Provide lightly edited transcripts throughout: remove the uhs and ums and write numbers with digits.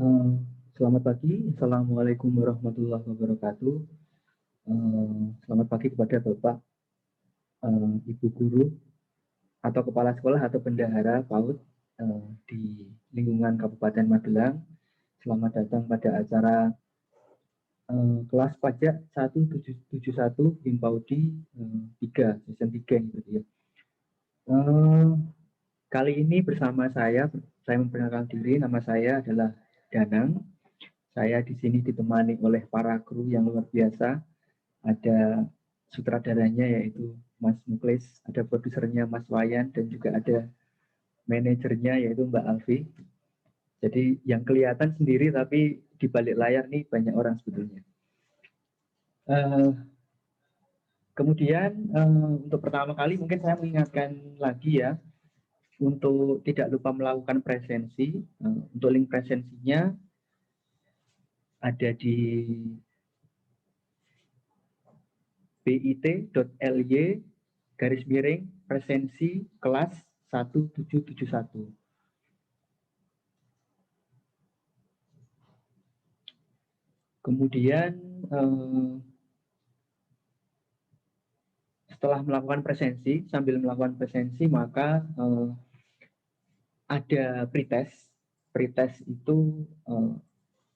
Eh, Selamat pagi, Assalamualaikum warahmatullahi wabarakatuh. Selamat pagi kepada Bapak, Ibu Guru, atau Kepala Sekolah atau Bendahara PAUD di lingkungan Kabupaten Magelang. Selamat datang pada acara kelas pajak 1771 Himpaudi 3, season 3 gitu ya. Kali ini bersama saya memperkenalkan diri, nama saya adalah Danang. Saya di sini ditemani oleh para kru yang luar biasa. Ada sutradaranya yaitu Mas Muklis, ada produsernya Mas Wayan, dan juga ada manajernya yaitu Mbak Alfi. Jadi yang kelihatan sendiri tapi di balik layar nih banyak orang sebetulnya. Kemudian untuk pertama kali mungkin saya mengingatkan lagi ya, untuk tidak lupa melakukan presensi. Untuk link presensinya ada di bit.ly/presensi kelas 1771. Kemudian setelah melakukan presensi, sambil melakukan presensi maka ada pretest. Pretest itu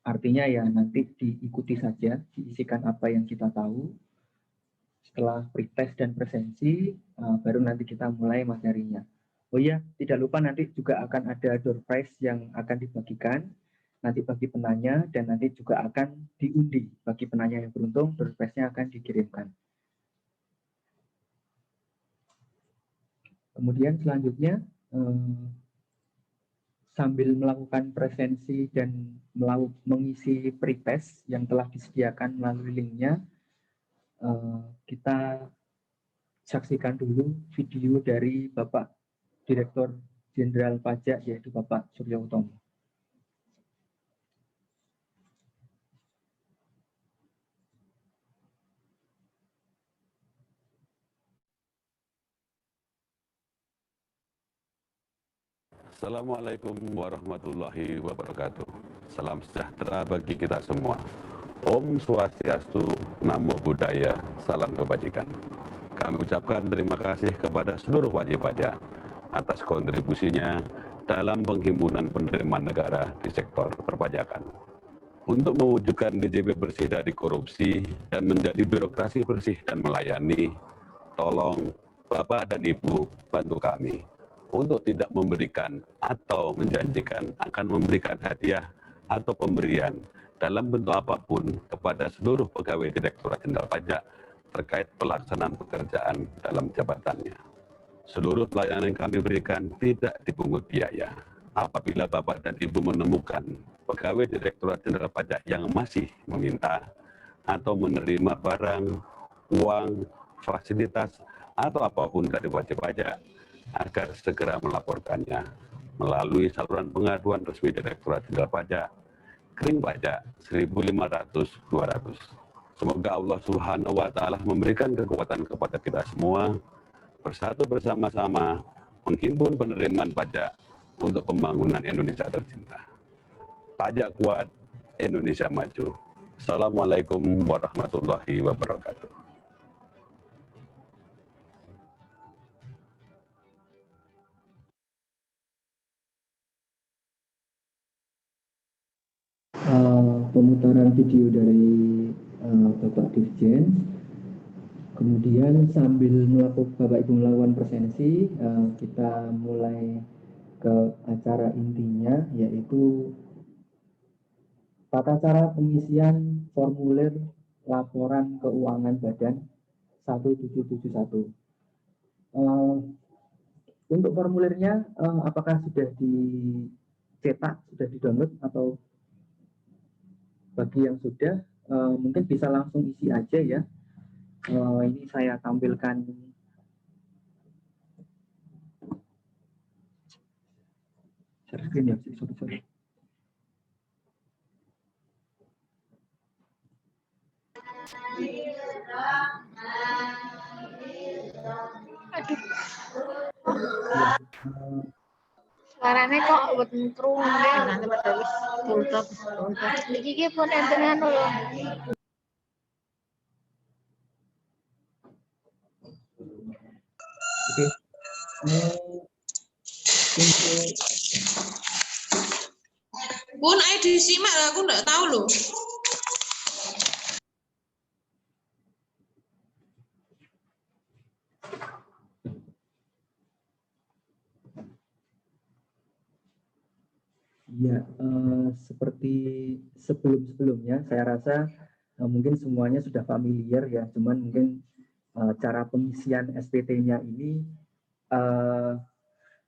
artinya ya nanti diikuti saja, diisikan apa yang kita tahu. Setelah pretest dan presensi, baru nanti kita mulai materinya. Oh iya, tidak lupa nanti juga akan ada door prize yang akan dibagikan nanti bagi penanya, dan nanti juga akan diundi bagi penanya yang beruntung, door prize-nya akan dikirimkan. Kemudian selanjutnya sambil melakukan presensi dan mengisi pretest yang telah disediakan melalui linknya, kita saksikan dulu video dari Bapak Direktur Jenderal Pajak yaitu Bapak Suryo Utomo. Assalamualaikum warahmatullahi wabarakatuh. Salam sejahtera bagi kita semua. Om Swastiastu, Namo Buddhaya, salam kebajikan. Kami ucapkan terima kasih kepada seluruh wajib pajak atas kontribusinya dalam penghimpunan penerimaan negara di sektor perpajakan. Untuk mewujudkan DJP bersih dari korupsi dan menjadi birokrasi bersih dan melayani, tolong Bapak dan Ibu bantu kami untuk tidak memberikan atau menjanjikan akan memberikan hadiah atau pemberian dalam bentuk apapun kepada seluruh pegawai Direktorat Jenderal Pajak terkait pelaksanaan pekerjaan dalam jabatannya. Seluruh pelayanan yang kami berikan tidak dipungut biaya. Apabila Bapak dan Ibu menemukan pegawai Direktorat Jenderal Pajak yang masih meminta atau menerima barang, uang, fasilitas, atau apapun dari wajib pajak, agar segera melaporkannya melalui saluran pengaduan resmi Direktorat Jenderal Pajak, Kering Pajak 1500-200. Semoga Allah Subhanahu wa Ta'ala memberikan kekuatan kepada kita semua, bersatu bersama-sama menghimpun penerimaan pajak untuk pembangunan Indonesia tercinta. Pajak kuat, Indonesia maju. Assalamualaikum warahmatullahi wabarakatuh. Pemutaran video dari Bapak Dirjen. Kemudian sambil Bapak Ibu melakukan presensi, kita mulai ke acara intinya, yaitu tata cara pengisian formulir laporan keuangan badan 1771. Untuk formulirnya, apakah sudah dicetak, sudah di-download, atau bagi yang sudah, mungkin bisa langsung isi aja ya. Ini saya tampilkan share screen ya, sorry. Suarane kok mboten krungu nanti pada wis tutup. Iki pun enten anu lho. Oke. Untuk Bun, ayo disimak, aku nggak tahu loh. ya, seperti sebelum-sebelumnya, saya rasa mungkin semuanya sudah familiar ya, cuman mungkin cara pengisian SPT-nya ini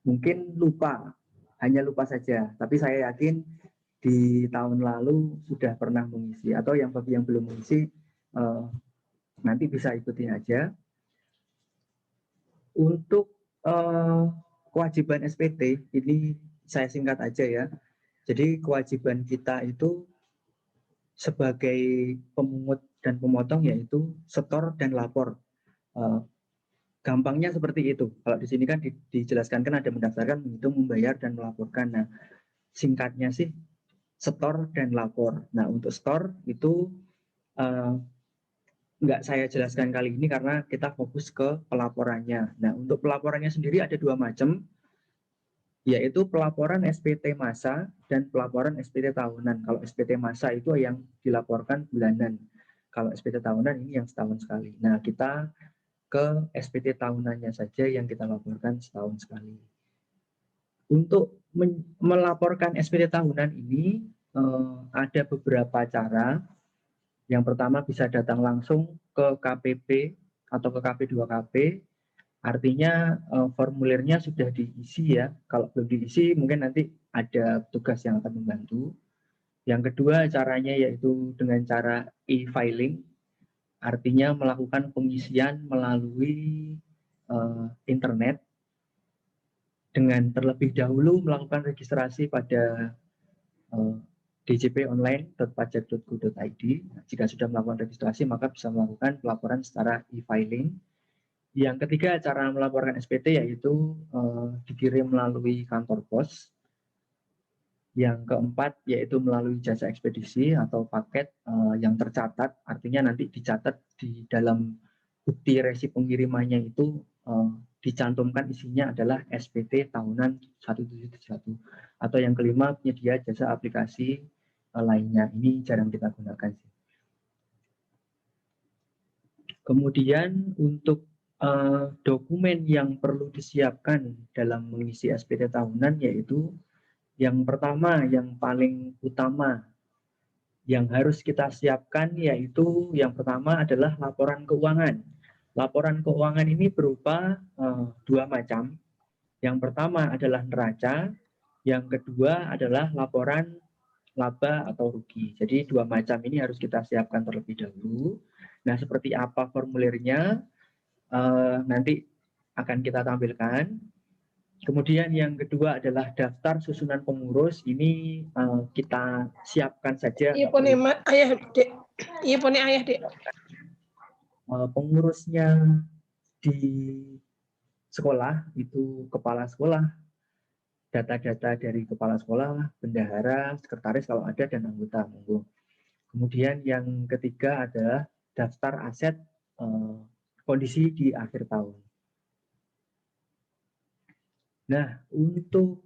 mungkin hanya lupa saja. Tapi saya yakin di tahun lalu sudah pernah mengisi, atau yang bagi yang belum mengisi nanti bisa ikuti aja. Untuk kewajiban SPT ini saya singkat aja ya. Jadi kewajiban kita itu sebagai pemungut dan pemotong yaitu setor dan lapor. Gampangnya seperti itu. Kalau di sini kan dijelaskan kan ada mendaftarkan, menghitung, membayar, dan melaporkan. Nah, singkatnya sih setor dan lapor. Nah, untuk setor itu nggak saya jelaskan kali ini karena kita fokus ke pelaporannya. Nah, untuk pelaporannya sendiri ada dua macam, yaitu pelaporan SPT masa dan pelaporan SPT tahunan. Kalau SPT masa itu yang dilaporkan bulanan. Kalau SPT tahunan ini yang setahun sekali. Nah, kita ke SPT tahunannya saja yang kita laporkan setahun sekali. Untuk melaporkan SPT tahunan ini ada beberapa cara. Yang pertama bisa datang langsung ke KPP atau ke KP2KP. Artinya formulirnya sudah diisi ya. Kalau belum diisi mungkin nanti ada tugas yang akan membantu. Yang kedua caranya yaitu dengan cara e-filing. Artinya melakukan pengisian melalui internet dengan terlebih dahulu melakukan registrasi pada djponline.pajak.go.id. Jika sudah melakukan registrasi maka bisa melakukan pelaporan secara e-filing. Yang ketiga cara melaporkan SPT yaitu dikirim melalui kantor pos. Yang keempat yaitu melalui jasa ekspedisi atau paket yang tercatat, artinya nanti dicatat di dalam bukti resi pengirimannya itu dicantumkan isinya adalah SPT tahunan 1771. Atau yang kelima penyedia jasa aplikasi lainnya. Ini jarang kita gunakan sih. Kemudian untuk dokumen yang perlu disiapkan dalam mengisi SPT tahunan yaitu yang pertama, yang paling utama yang harus kita siapkan yaitu yang pertama adalah laporan keuangan. Laporan keuangan ini berupa dua macam. Yang pertama adalah neraca, yang kedua adalah laporan laba atau rugi. Jadi dua macam ini harus kita siapkan terlebih dahulu. Nah, seperti apa formulirnya? Nanti akan kita tampilkan. Kemudian yang kedua adalah daftar susunan pengurus. Ini kita siapkan saja. Iya poni ayah dek. Iya poni ayah dek. Pengurusnya di sekolah itu kepala sekolah, data-data dari kepala sekolah, bendahara, sekretaris kalau ada, dan anggota. Kemudian yang ketiga adalah daftar aset kondisi di akhir tahun. Nah, untuk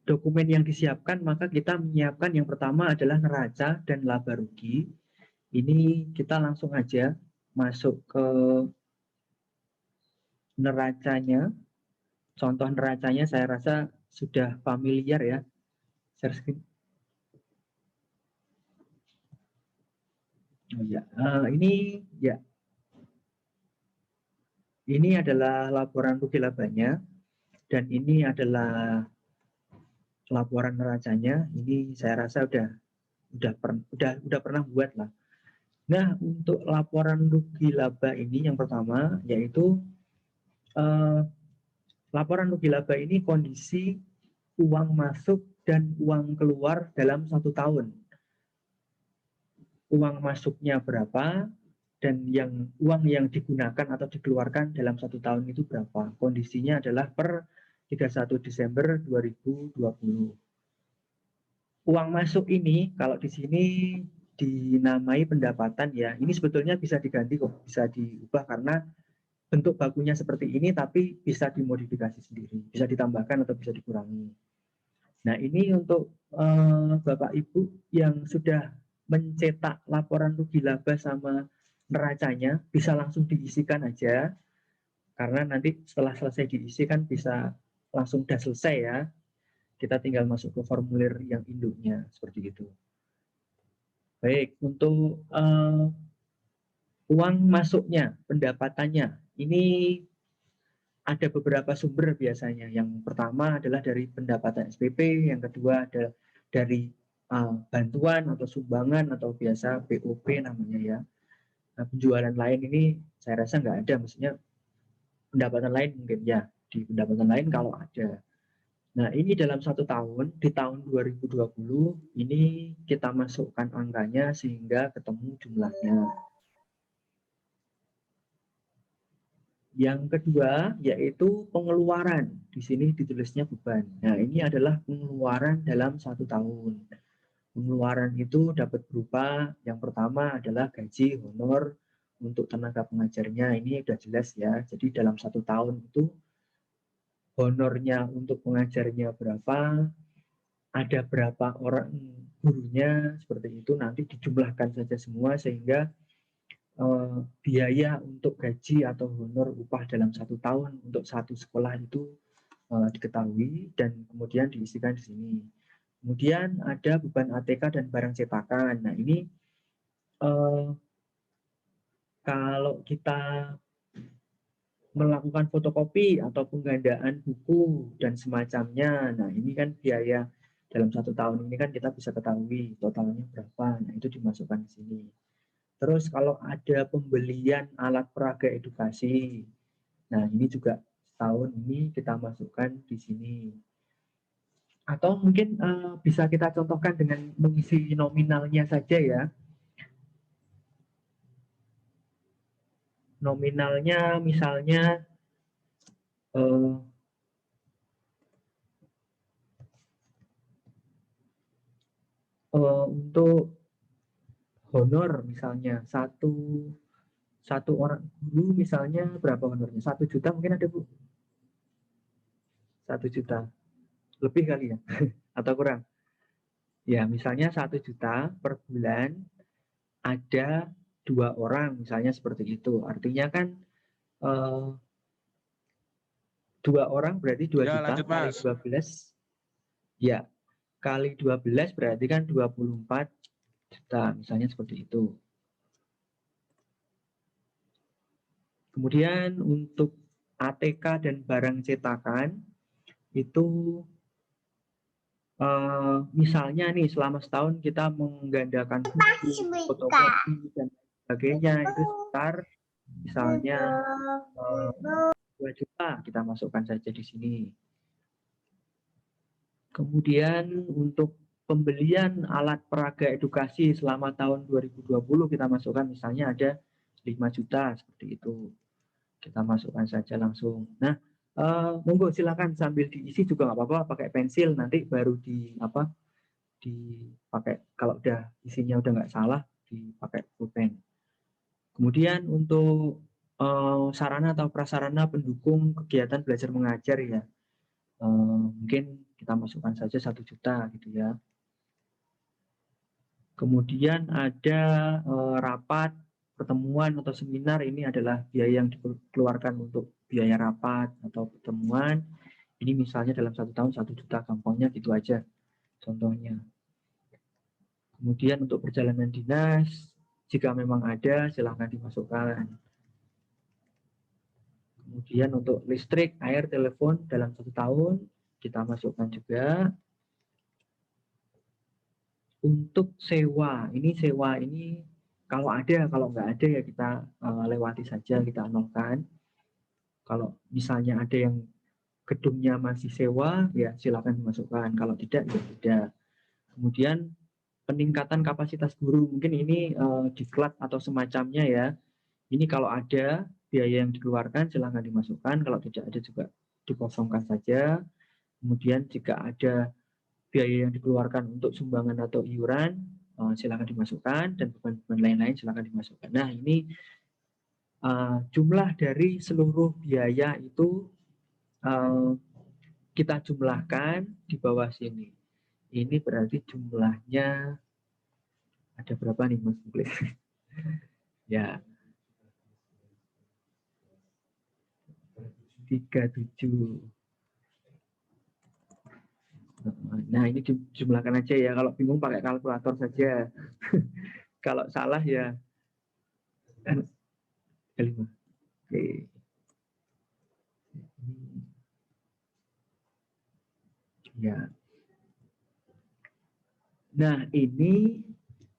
dokumen yang disiapkan, maka kita menyiapkan yang pertama adalah neraca dan laba rugi. Ini kita langsung aja masuk ke neracanya. Contoh neracanya saya rasa sudah familiar ya. Share screen. Oh ya, ini ya. Ini adalah laporan rugi labanya dan ini adalah laporan neracanya. Ini saya rasa udah pernah buat lah. Nah, untuk laporan rugi laba ini yang pertama yaitu laporan rugi laba ini kondisi uang masuk dan uang keluar dalam 1 tahun. Uang masuknya berapa, dan uang yang digunakan atau dikeluarkan dalam 1 tahun itu berapa. Kondisinya adalah per 31 Desember 2020. Uang masuk ini kalau di sini dinamai pendapatan ya, ini sebetulnya bisa diganti kok, bisa diubah karena bentuk bakunya seperti ini tapi bisa dimodifikasi sendiri, bisa ditambahkan atau bisa dikurangi. Nah, ini untuk Bapak Ibu yang sudah mencetak laporan rugi laba sama neracanya, bisa langsung diisikan aja, karena nanti setelah selesai diisi kan bisa langsung udah selesai ya. Kita tinggal masuk ke formulir yang induknya, seperti itu. Baik, untuk uang masuknya, pendapatannya, ini ada beberapa sumber biasanya. Yang pertama adalah dari pendapatan SPP, yang kedua adalah dari bantuan atau sumbangan atau biasa BOP namanya ya. Nah, penjualan lain ini saya rasa nggak ada, maksudnya pendapatan lain mungkin ya, di pendapatan lain kalau ada. Nah, ini dalam 1 tahun, di tahun 2020 ini kita masukkan angkanya sehingga ketemu jumlahnya. Yang kedua yaitu pengeluaran. Di sini ditulisnya beban. Nah, ini adalah pengeluaran dalam 1 tahun. Pengeluaran itu dapat berupa yang pertama adalah gaji, honor untuk tenaga pengajarnya. Ini sudah jelas ya. Jadi dalam 1 tahun itu honornya untuk pengajarnya berapa, ada berapa orang gurunya, seperti itu nanti dijumlahkan saja semua sehingga biaya untuk gaji atau honor upah dalam 1 tahun untuk satu sekolah itu diketahui dan kemudian diisikan di sini. Kemudian ada beban ATK dan barang cetakan. Nah, ini kalau kita melakukan fotokopi atau penggandaan buku dan semacamnya, nah ini kan biaya dalam 1 tahun ini kan kita bisa ketahui totalnya berapa. Nah, itu dimasukkan di sini. Terus kalau ada pembelian alat peraga edukasi, nah ini juga tahun ini kita masukkan di sini. Atau mungkin bisa kita contohkan dengan mengisi nominalnya saja ya. Nominalnya misalnya untuk honor misalnya satu orang guru misalnya berapa honornya? 1 juta mungkin ada Bu? 1 juta lebih kali ya atau kurang? Ya misalnya 1 juta per bulan ada 2 orang misalnya seperti itu. Artinya kan 2 orang berarti 2 Ya, juta lanjut, kali Mas. 12 ya kali 12 berarti kan 24 juta misalnya seperti itu. Kemudian untuk ATK dan barang cetakan itu misalnya nih selama setahun kita menggandakan buku, fotokopi dan sebagainya itu sekitar misalnya 2 juta kita masukkan saja di sini. Kemudian untuk pembelian alat peraga edukasi selama tahun 2020 kita masukkan misalnya ada 5 juta seperti itu. Kita masukkan saja langsung. Nah, monggo silakan sambil diisi juga nggak apa-apa pakai pensil nanti baru dipakai kalau udah isinya udah nggak salah dipakai pulpen. Kemudian untuk sarana atau prasarana pendukung kegiatan belajar mengajar ya, mungkin kita masukkan saja 1 juta gitu ya. Kemudian ada rapat, pertemuan atau seminar, ini adalah biaya yang dikeluarkan untuk biaya rapat atau pertemuan. Ini misalnya dalam 1 tahun 1 juta, gampangnya gitu aja contohnya. Kemudian untuk perjalanan dinas, jika memang ada silahkan dimasukkan. Kemudian untuk listrik, air, telepon dalam 1 tahun kita masukkan juga. Untuk sewa ini kalau ada, kalau nggak ada ya kita lewati saja, kita nolkan. Kalau misalnya ada yang gedungnya masih sewa, ya silakan dimasukkan. Kalau tidak, ya tidak. Kemudian peningkatan kapasitas guru, mungkin ini diklat atau semacamnya ya. Ini kalau ada biaya yang dikeluarkan silahkan dimasukkan, kalau tidak ada juga dikosongkan saja. Kemudian jika ada biaya yang dikeluarkan untuk sumbangan atau iuran, silakan dimasukkan, dan beban-beban lain-lain silakan dimasukkan. Nah, ini jumlah dari seluruh biaya itu kita jumlahkan di bawah sini. Ini berarti jumlahnya ada berapa nih, Mas Muklis? Ya, 37. Nah, ini jumlahkan aja ya. Kalau bingung pakai kalkulator saja. Kalau salah ya kelima. Oke. Ya. Nah, ini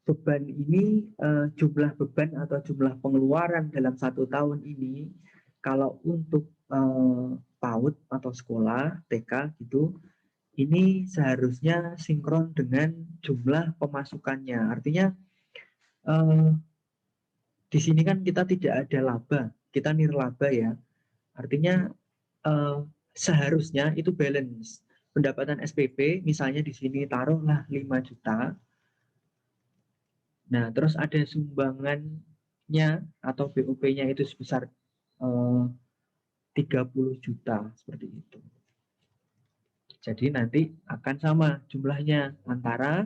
beban ini jumlah beban atau jumlah pengeluaran dalam 1 tahun ini kalau untuk PAUD atau sekolah TK gitu, ini seharusnya sinkron dengan jumlah pemasukannya. Artinya di sini kan kita tidak ada laba, kita nirlaba ya. Artinya seharusnya itu balance. Pendapatan SPP misalnya di sini taruhlah 5 juta. Nah, terus ada sumbangannya atau BOP-nya itu sebesar 30 juta seperti itu. Jadi nanti akan sama jumlahnya antara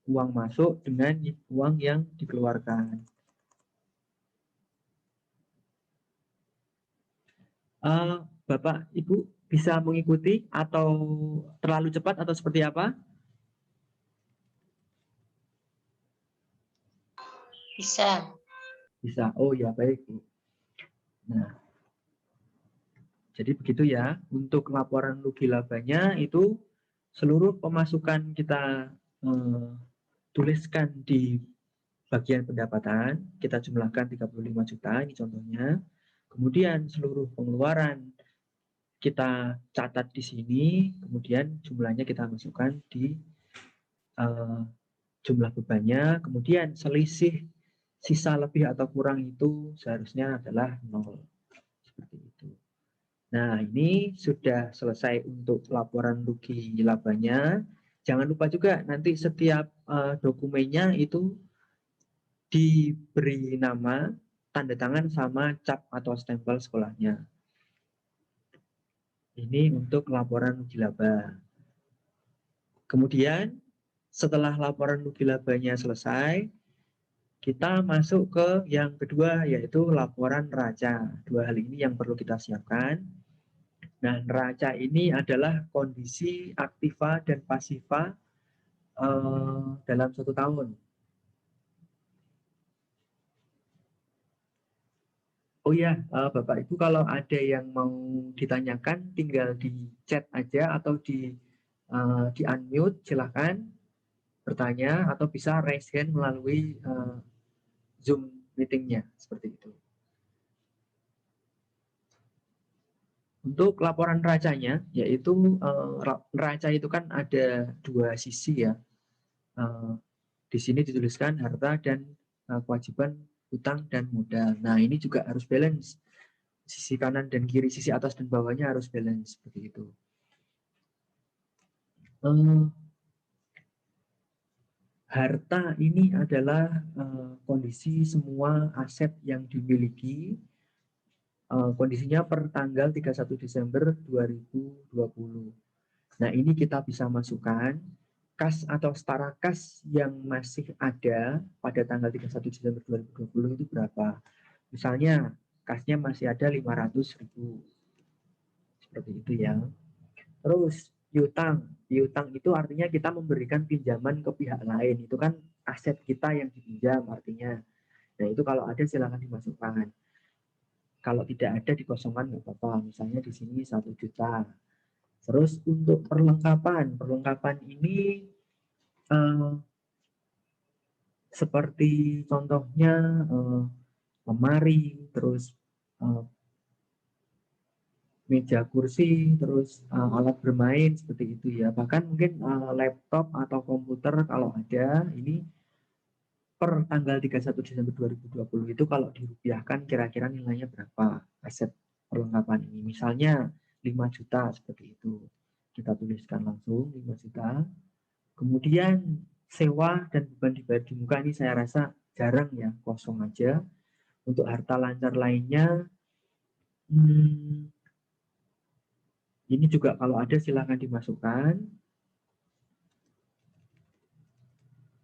uang masuk dengan uang yang dikeluarkan. Bapak, Ibu bisa mengikuti atau terlalu cepat atau seperti apa? Bisa. Bisa. Oh ya, baik, Bu. Nah, jadi begitu ya. Untuk laporan rugi labanya itu seluruh pemasukan kita tuliskan di bagian pendapatan, kita jumlahkan 35 juta, ini contohnya. Kemudian seluruh pengeluaran kita catat di sini, kemudian jumlahnya kita masukkan di jumlah bebannya, kemudian selisih sisa lebih atau kurang itu seharusnya adalah 0. Seperti itu. Nah, ini sudah selesai untuk laporan rugi labanya. Jangan lupa juga nanti setiap dokumennya itu diberi nama, tanda tangan sama cap atau stempel sekolahnya. Ini untuk laporan rugi laba. Kemudian setelah laporan rugi labanya selesai, kita masuk ke yang kedua, yaitu laporan neraca. Dua hal ini yang perlu kita siapkan. Nah, neraca ini adalah kondisi aktiva dan pasiva dalam 1 tahun. Oh ya, Bapak Ibu, kalau ada yang mau ditanyakan, tinggal di chat aja atau di unmute, silahkan bertanya atau bisa raise hand melalui Zoom meetingnya, seperti itu. Untuk laporan neracanya, yaitu neraca itu kan ada 2 sisi ya. Di sini dituliskan harta dan kewajiban utang dan modal. Nah, ini juga harus balance. Sisi kanan dan kiri, sisi atas dan bawahnya harus balance seperti itu. Harta ini adalah kondisi semua aset yang dimiliki. Kondisinya per tanggal 31 Desember 2020. Nah, ini kita bisa masukkan kas atau setara kas yang masih ada pada tanggal 31 Desember 2020 itu berapa. Misalnya kasnya masih ada 500.000. Seperti itu ya. Terus piutang. Piutang itu artinya kita memberikan pinjaman ke pihak lain. Itu kan aset kita yang dipinjam artinya. Nah, itu kalau ada silakan dimasukkan. Kalau tidak ada dikosongkan nggak apa-apa. Misalnya di sini 1 juta. Terus untuk perlengkapan ini seperti contohnya lemari, terus meja kursi, terus alat bermain seperti itu ya. Bahkan mungkin laptop atau komputer kalau ada ini per tanggal 31 Desember 2020 itu kalau dirupiahkan kira-kira nilainya berapa aset perlengkapan ini. Misalnya 5 juta seperti itu. Kita tuliskan langsung 5 juta. Kemudian sewa dan beban dibayar di muka ini saya rasa jarang ya, kosong aja. Untuk harta lancar lainnya, ini juga kalau ada silakan dimasukkan.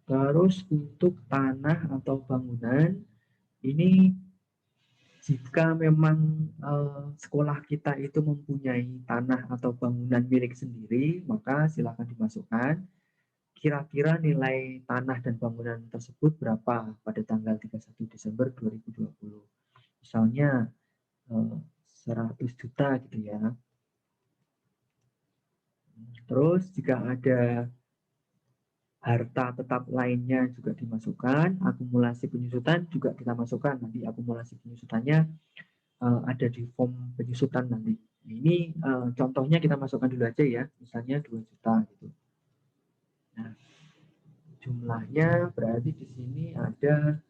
Terus untuk tanah atau bangunan, ini jika memang sekolah kita itu mempunyai tanah atau bangunan milik sendiri, maka silakan dimasukkan. Kira-kira nilai tanah dan bangunan tersebut berapa pada tanggal 31 Desember 2020. Misalnya 100 juta gitu ya. Terus jika ada harta tetap lainnya juga dimasukkan, akumulasi penyusutan juga kita masukkan. Nanti akumulasi penyusutannya ada di form penyusutan nanti. Ini contohnya kita masukkan dulu aja ya, misalnya 2 juta gitu. Nah, jumlahnya berarti di sini ada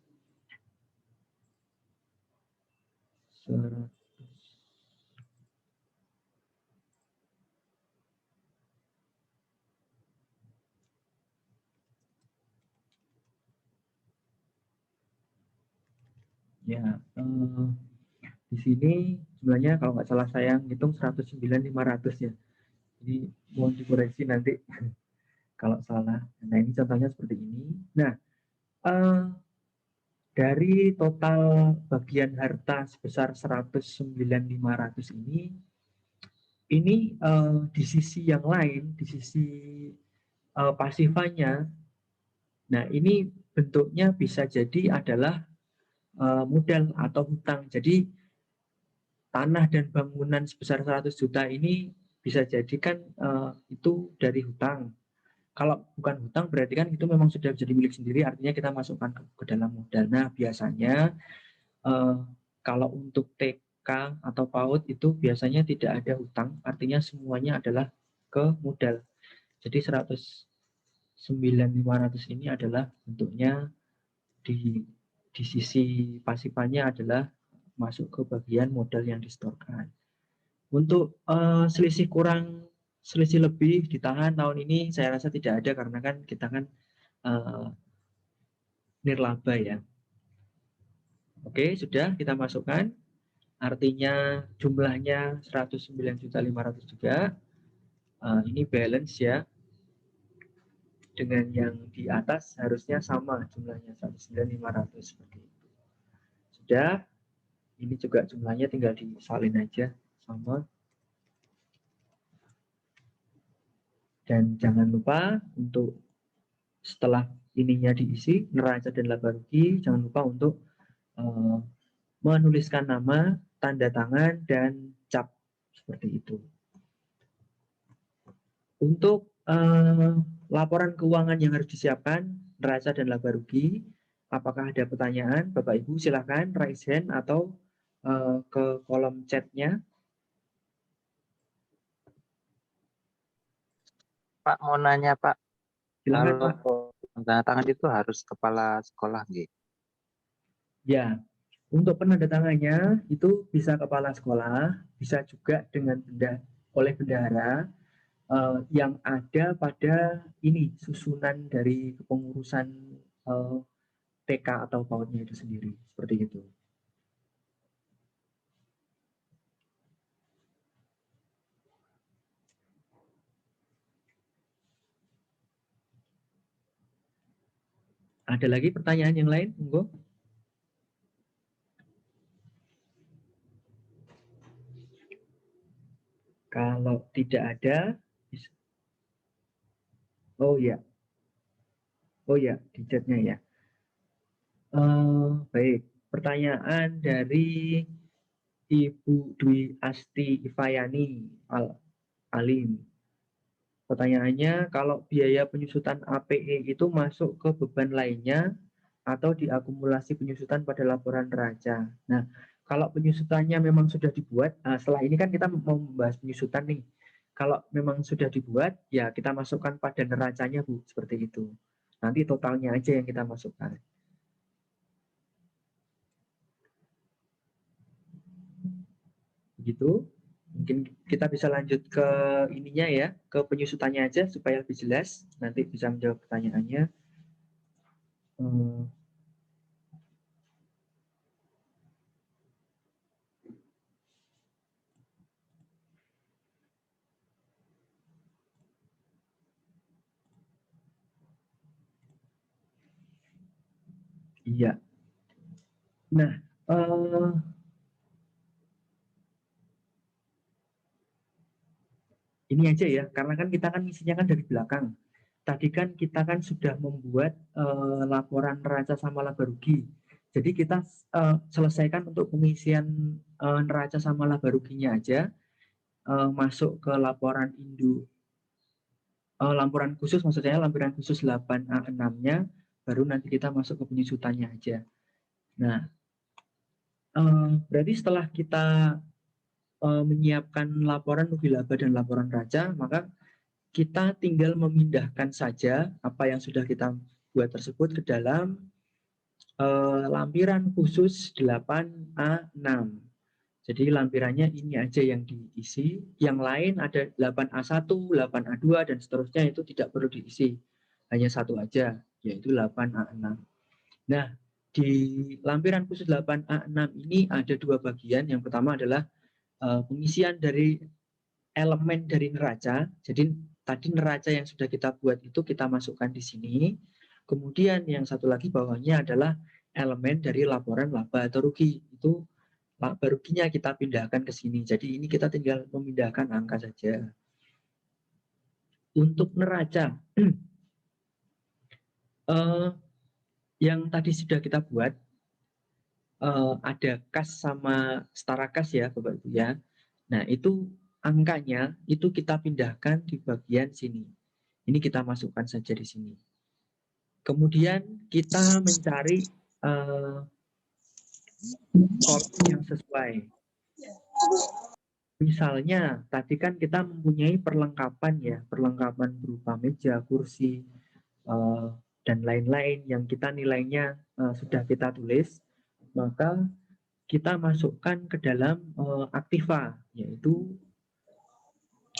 100. Ya, di sini jumlahnya kalau nggak salah saya ngitung 109.500 ya. Jadi mohon dikoreksi nanti kalau salah. Nah, ini contohnya seperti ini. Nah, dari total bagian harta sebesar 109.500 ini di sisi yang lain, di sisi pasifanya, nah ini bentuknya bisa jadi adalah modal atau hutang. Jadi tanah dan bangunan sebesar 100 juta ini bisa jadikan itu dari hutang. Kalau bukan hutang berarti kan itu memang sudah jadi milik sendiri, artinya kita masukkan ke dalam modal. Nah, biasanya kalau untuk TK atau PAUD itu biasanya tidak ada hutang, artinya semuanya adalah ke modal. Jadi 109.500 ini adalah bentuknya di sisi pasifannya adalah masuk ke bagian modal yang disetorkan. Untuk selisih kurang, selisih lebih ditahan tahun ini saya rasa tidak ada karena kan kita kan nirlaba ya. Oke, sudah kita masukkan. Artinya jumlahnya 109.500 juga. Ini balance ya. Dengan yang di atas harusnya sama jumlahnya 109.500 seperti itu. Sudah. Ini juga jumlahnya tinggal disalin aja sama. Dan jangan lupa untuk setelah ininya diisi, neraca dan laba rugi, jangan lupa untuk menuliskan nama, tanda tangan, dan cap seperti itu. Untuk laporan keuangan yang harus disiapkan, neraca dan laba rugi, apakah ada pertanyaan? Bapak Ibu silahkan raise hand atau ke kolom chatnya. Pak mau nanya Pak, Silakan Pak. tanda tangan itu harus kepala sekolah nggih? Ya, untuk penandatangannya itu bisa kepala sekolah, bisa juga dengan oleh bendahara yang ada pada ini susunan dari kepengurusan TK atau PAUD-nya itu sendiri, seperti itu. Ada lagi pertanyaan yang lain, monggo? Kalau tidak ada, oh ya, di chatnya ya. Baik, pertanyaan dari Ibu Dwi Asti Ifayani Alim. Pertanyaannya, kalau biaya penyusutan APE itu masuk ke beban lainnya atau diakumulasi penyusutan pada laporan neraca. Nah, kalau penyusutannya memang sudah dibuat, setelah ini kan kita mau membahas penyusutan nih. Kalau memang sudah dibuat, ya kita masukkan pada neracanya Bu, seperti itu. Nanti totalnya aja yang kita masukkan. begitu. Mungkin kita bisa lanjut ke ininya ya, ke penyusutannya aja supaya lebih jelas. Nanti bisa menjawab pertanyaannya. Iya. Nah, ini aja ya, karena kan kita kan misinya kan dari belakang. Tadi kan kita kan sudah membuat laporan neraca sama laba rugi. Jadi kita selesaikan untuk pengisian neraca sama laba ruginya aja, masuk ke laporan induk, laporan khusus, maksudnya laporan khusus 8A6-nya, baru nanti kita masuk ke penyusutannya aja. Nah, berarti setelah kita menyiapkan laporan rugi laba dan laporan neraca, maka kita tinggal memindahkan saja apa yang sudah kita buat tersebut ke dalam lampiran khusus 8A6. Jadi lampirannya ini aja yang diisi, yang lain ada 8A1, 8A2, dan seterusnya itu tidak perlu diisi. Hanya satu aja, yaitu 8A6. Nah, di lampiran khusus 8A6 ini ada dua bagian. Yang pertama adalah pengisian dari elemen dari neraca. Jadi tadi neraca yang sudah kita buat itu kita masukkan di sini. Kemudian yang satu lagi bawahnya adalah elemen dari laporan laba atau rugi. Itu laba ruginya kita pindahkan ke sini. Jadi ini kita tinggal memindahkan angka saja. Untuk neraca, yang tadi sudah kita buat, ada kas sama setara kas ya Bapak Ibu ya. Nah itu angkanya itu kita pindahkan di bagian sini. Ini kita masukkan saja di sini. Kemudian kita mencari kolom yang sesuai. Misalnya tadi kan kita mempunyai perlengkapan ya, perlengkapan berupa meja, kursi, dan lain-lain yang kita nilainya sudah kita tulis, maka kita masukkan ke dalam aktiva, yaitu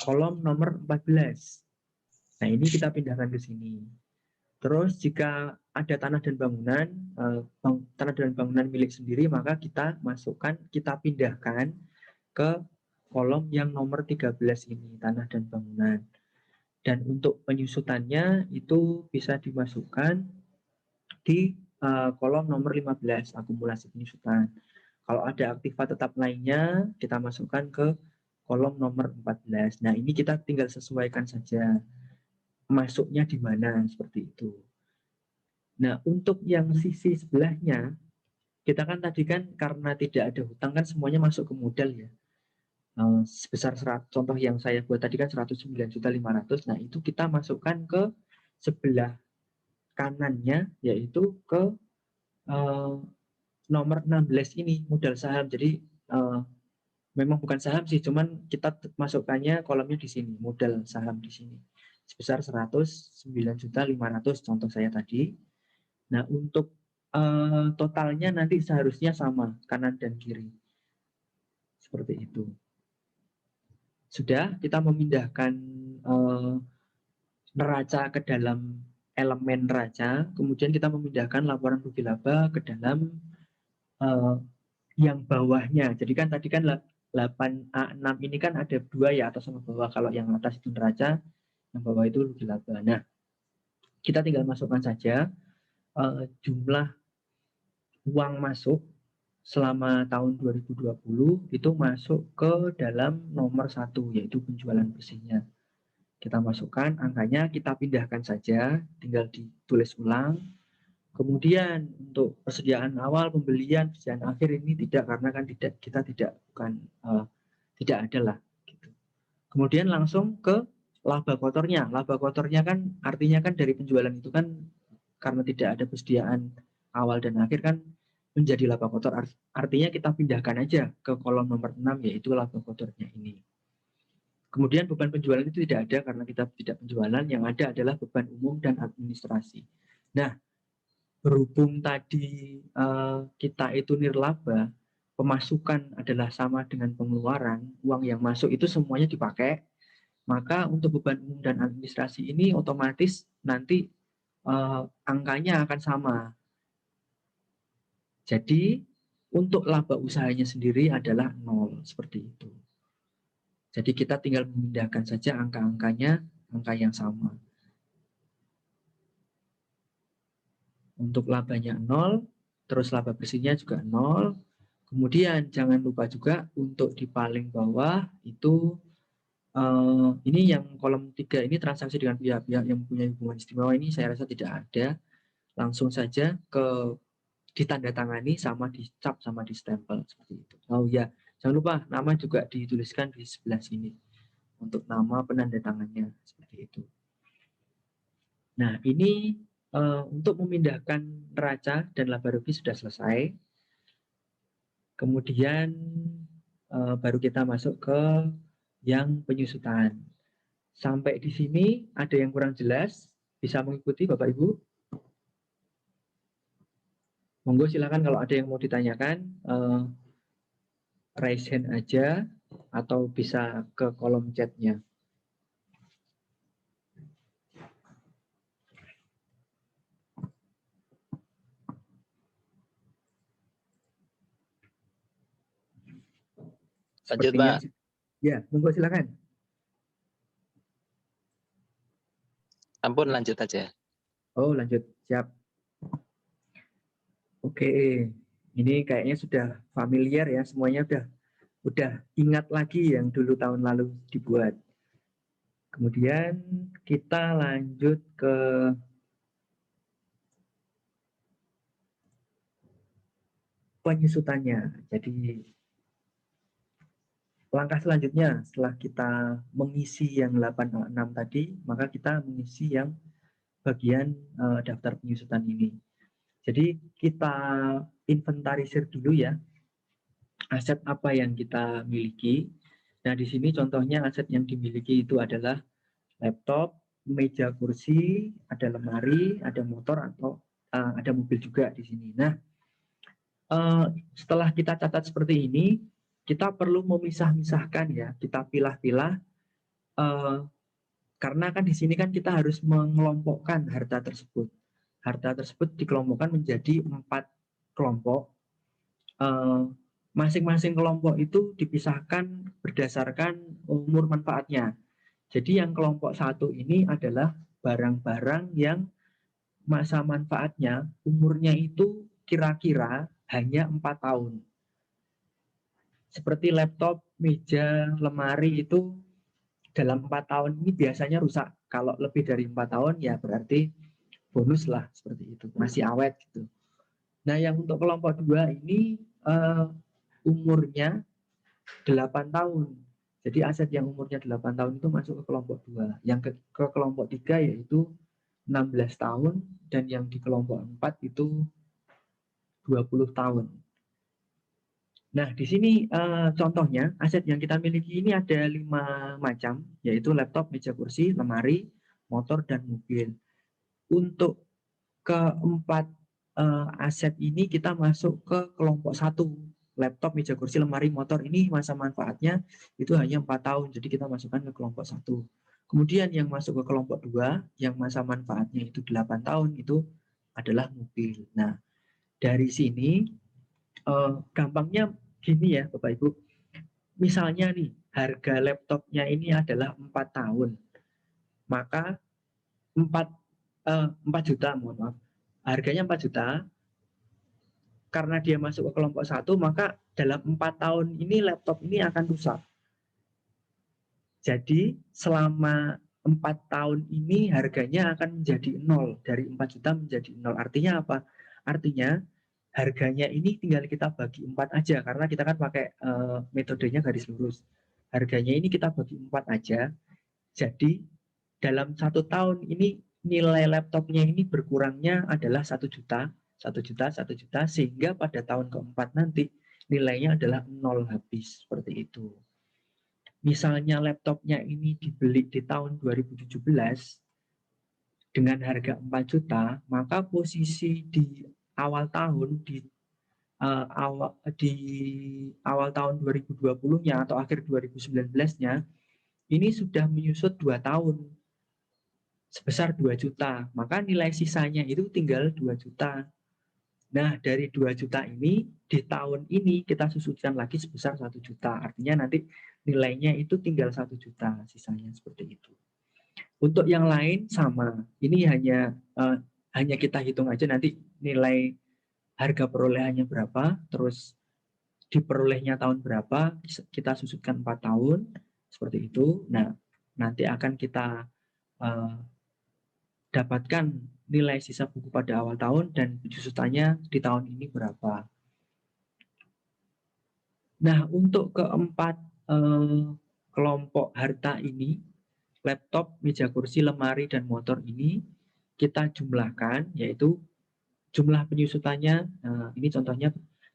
kolom nomor 14. Nah ini kita pindahkan ke sini. Terus jika ada tanah dan bangunan, tanah dan bangunan milik sendiri, maka kita masukkan, kita pindahkan ke kolom yang nomor 13 ini, tanah dan bangunan. Dan untuk penyusutannya itu bisa dimasukkan di kolom nomor 15, akumulasi penyusutan. Kalau ada aktiva tetap lainnya, kita masukkan ke kolom nomor 14. Nah ini kita tinggal sesuaikan saja masuknya di mana, seperti itu. Nah, untuk yang sisi sebelahnya, kita kan tadi kan karena tidak ada hutang kan semuanya masuk ke modal ya. Sebesar contoh yang saya buat tadi kan 109.500.000. Nah, itu kita masukkan ke sebelah kanannya, yaitu ke nomor 16 ini, modal saham. Jadi memang bukan saham sih, cuman kita masukkannya kolomnya di sini, modal saham di sini. Sebesar 109.500.000 contoh saya tadi. Nah, untuk totalnya nanti seharusnya sama, kanan dan kiri. Seperti itu. Sudah, kita memindahkan neraca ke dalam elemen neraca, kemudian kita memindahkan laporan rugi laba ke dalam yang bawahnya. Jadi kan tadi kan 8A6 ini kan ada dua ya, atas sama bawah. Kalau yang atas itu neraca, yang bawah itu rugi laba. Nah, kita tinggal masukkan saja jumlah uang masuk selama tahun 2020 itu masuk ke dalam nomor 1, yaitu penjualan bersihnya. Kita masukkan angkanya, kita pindahkan saja, tinggal ditulis ulang. Kemudian untuk persediaan awal, pembelian, persediaan akhir ini tidak, karena kan kita tidak ada lah. Gitu. Kemudian langsung ke laba kotornya. Laba kotornya kan artinya kan dari penjualan itu kan karena tidak ada persediaan awal dan akhir kan menjadi laba kotor. Artinya kita pindahkan aja ke kolom nomor 6, yaitu laba kotornya ini. Kemudian beban penjualan itu tidak ada karena kita tidak penjualan, yang ada adalah beban umum dan administrasi. Nah, berhubung tadi kita itu nirlaba, pemasukan adalah sama dengan pengeluaran, uang yang masuk itu semuanya dipakai, maka untuk beban umum dan administrasi ini otomatis nanti angkanya akan sama. Jadi untuk laba usahanya sendiri adalah 0, seperti itu. Jadi kita tinggal memindahkan saja angka-angkanya, angka yang sama. Untuk labanya 0, terus laba bersihnya juga 0. Kemudian jangan lupa juga untuk di paling bawah itu ini yang kolom 3 ini transaksi dengan pihak-pihak yang punya hubungan istimewa, ini saya rasa tidak ada. Langsung saja ke ditandatangani sama dicap sama di stempel seperti itu. Oh ya, jangan lupa nama juga dituliskan di sebelah sini untuk nama penanda tangannya seperti itu. Nah, ini untuk memindahkan neraca dan laba rugi sudah selesai. Kemudian baru kita masuk ke yang penyusutan. Sampai di sini ada yang kurang jelas, bisa mengikuti Bapak Ibu? Monggo silakan kalau ada yang mau ditanyakan, raise hand aja atau bisa ke kolom chatnya. Lanjut, Sepertinya, Pak. ya, monggo silakan. Ampun, lanjut aja. Oh, lanjut. Siap. Oke. Ini kayaknya sudah familiar ya, semuanya udah ingat lagi yang dulu tahun lalu dibuat. Kemudian kita lanjut ke penyusutannya. Jadi langkah selanjutnya setelah kita mengisi yang 86 tadi, maka kita mengisi yang bagian daftar penyusutan ini. Jadi kita inventarisir dulu ya, aset apa yang kita miliki. Nah, di sini contohnya aset yang dimiliki itu adalah laptop, meja kursi, ada lemari, ada motor, atau ada mobil juga di sini. Nah, setelah kita catat seperti ini, kita perlu memisah-misahkan ya, kita pilah-pilah, karena kan di sini kan kita harus mengelompokkan harta tersebut. Harta tersebut dikelompokkan menjadi 4 kelompok. Masing-masing kelompok itu dipisahkan berdasarkan umur manfaatnya. Jadi yang kelompok 1 ini adalah barang-barang yang masa manfaatnya umurnya itu kira-kira hanya 4 tahun. Seperti laptop, meja, lemari itu dalam 4 tahun ini biasanya rusak. Kalau lebih dari 4 tahun ya berarti bonus lah, seperti itu. Masih awet gitu. Nah, yang untuk kelompok 2 ini umurnya 8 tahun. Jadi aset yang umurnya 8 tahun itu masuk ke kelompok 2. Yang ke kelompok 3 yaitu 16 tahun, dan yang di kelompok 4 itu 20 tahun. Nah, di sini contohnya aset yang kita miliki ini ada 5 macam, yaitu laptop, meja kursi, lemari, motor, dan mobil. Untuk keempat aset ini kita masuk ke kelompok 1. Laptop, meja kursi, lemari, motor ini masa manfaatnya itu hanya 4 tahun, jadi kita masukkan ke kelompok 1. Kemudian yang masuk ke kelompok 2, yang masa manfaatnya itu 8 tahun, itu adalah mobil. Nah, dari sini gampangnya gini ya Bapak Ibu, misalnya nih harga laptopnya ini adalah 4 tahun, maka 4 juta, mohon maaf, harganya 4 juta, karena dia masuk ke kelompok 1, maka dalam 4 tahun ini laptop ini akan rusak. Jadi selama 4 tahun ini harganya akan menjadi 0, dari 4 juta menjadi 0. Artinya apa? Artinya harganya ini tinggal kita bagi 4 aja, karena kita kan pakai metodenya garis lurus. Harganya ini kita bagi 4 aja. Jadi dalam 1 tahun ini nilai laptopnya ini berkurangnya adalah 1 juta, 1 juta, 1 juta, sehingga pada tahun keempat nanti nilainya adalah 0 habis, seperti itu. Misalnya laptopnya ini dibeli di tahun 2017 dengan harga 4 juta, maka posisi di awal tahun di di awal tahun 2020-nya atau akhir 2019-nya ini sudah menyusut 2 tahun sebesar 2 juta, maka nilai sisanya itu tinggal 2 juta. Nah, dari 2 juta ini di tahun ini kita susutkan lagi sebesar 1 juta. Artinya nanti nilainya itu tinggal 1 juta sisanya seperti itu. Untuk yang lain sama. Ini hanya kita hitung aja nanti nilai harga perolehannya berapa, terus diperolehnya tahun berapa, kita susutkan 4 tahun seperti itu. Nah, nanti akan kita dapatkan nilai sisa buku pada awal tahun dan susutannya di tahun ini berapa. Nah, untuk keempat kelompok harta ini, laptop, meja kursi, lemari, dan motor ini kita jumlahkan, yaitu jumlah penyusutannya, ini contohnya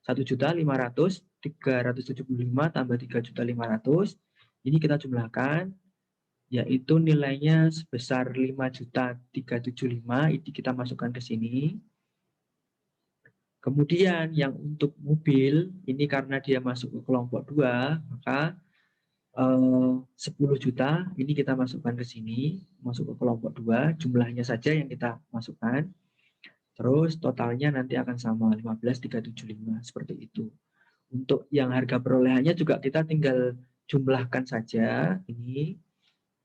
1.500.375 tambah 3.500.000, ini kita jumlahkan, yaitu nilainya sebesar 5.375, ini kita masukkan ke sini. Kemudian yang untuk mobil, ini karena dia masuk ke kelompok 2, maka 10 juta, ini kita masukkan ke sini, masuk ke kelompok 2, jumlahnya saja yang kita masukkan. Terus totalnya nanti akan sama 15.375 seperti itu. Untuk yang harga perolehannya juga kita tinggal jumlahkan saja, ini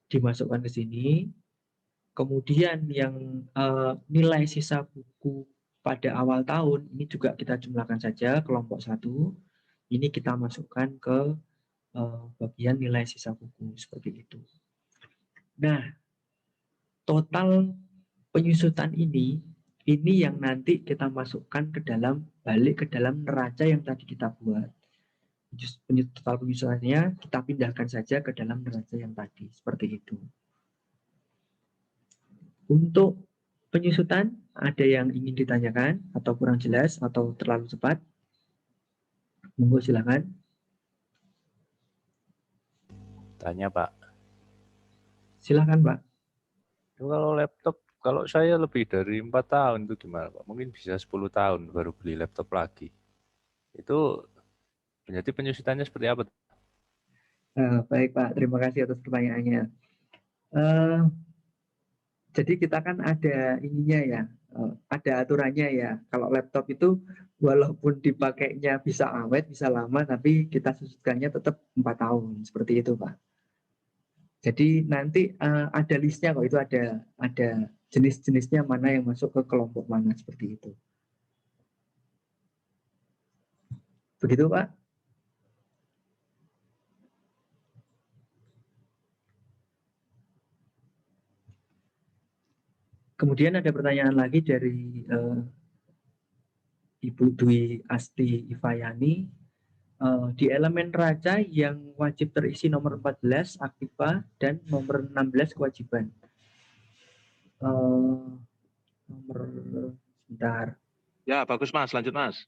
dimasukkan ke sini. Kemudian yang nilai sisa buku pada awal tahun ini juga kita jumlahkan saja kelompok 1. Ini kita masukkan ke bagian nilai sisa buku seperti itu. Nah, total penyusutan ini yang nanti kita masukkan ke dalam, balik ke dalam neraca yang tadi kita buat. Total penyusutannya kita pindahkan saja ke dalam neraca yang tadi, seperti itu. Untuk penyusutan, ada yang ingin ditanyakan atau kurang jelas atau terlalu cepat? Monggo silakan. Tanya Pak. Silakan Pak. Kalau laptop, kalau saya lebih dari 4 tahun itu gimana Pak? Mungkin bisa 10 tahun baru beli laptop lagi. Itu berarti penyusutannya seperti apa? Baik Pak, terima kasih atas pertanyaannya. Jadi kita kan ada ininya ya, ada aturannya ya. Kalau laptop itu walaupun dipakainya bisa awet, bisa lama, tapi kita susutkannya tetap 4 tahun, seperti itu Pak. Jadi nanti ada listnya kok, itu ada jenis-jenisnya mana yang masuk ke kelompok mana, seperti itu. Begitu Pak. Kemudian ada pertanyaan lagi dari Ibu Dwi Asti Ifayani. Di elemen neraca yang wajib terisi nomor 14 aktiva dan nomor 16 kewajiban. Nomor sebentar. Ya, bagus Mas, lanjut Mas.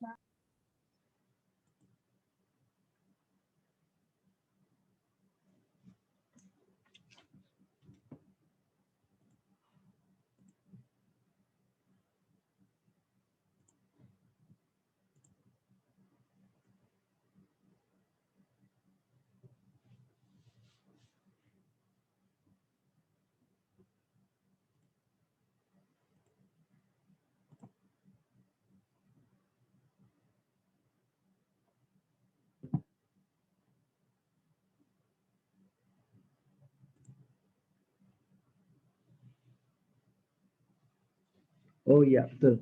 Oh iya betul.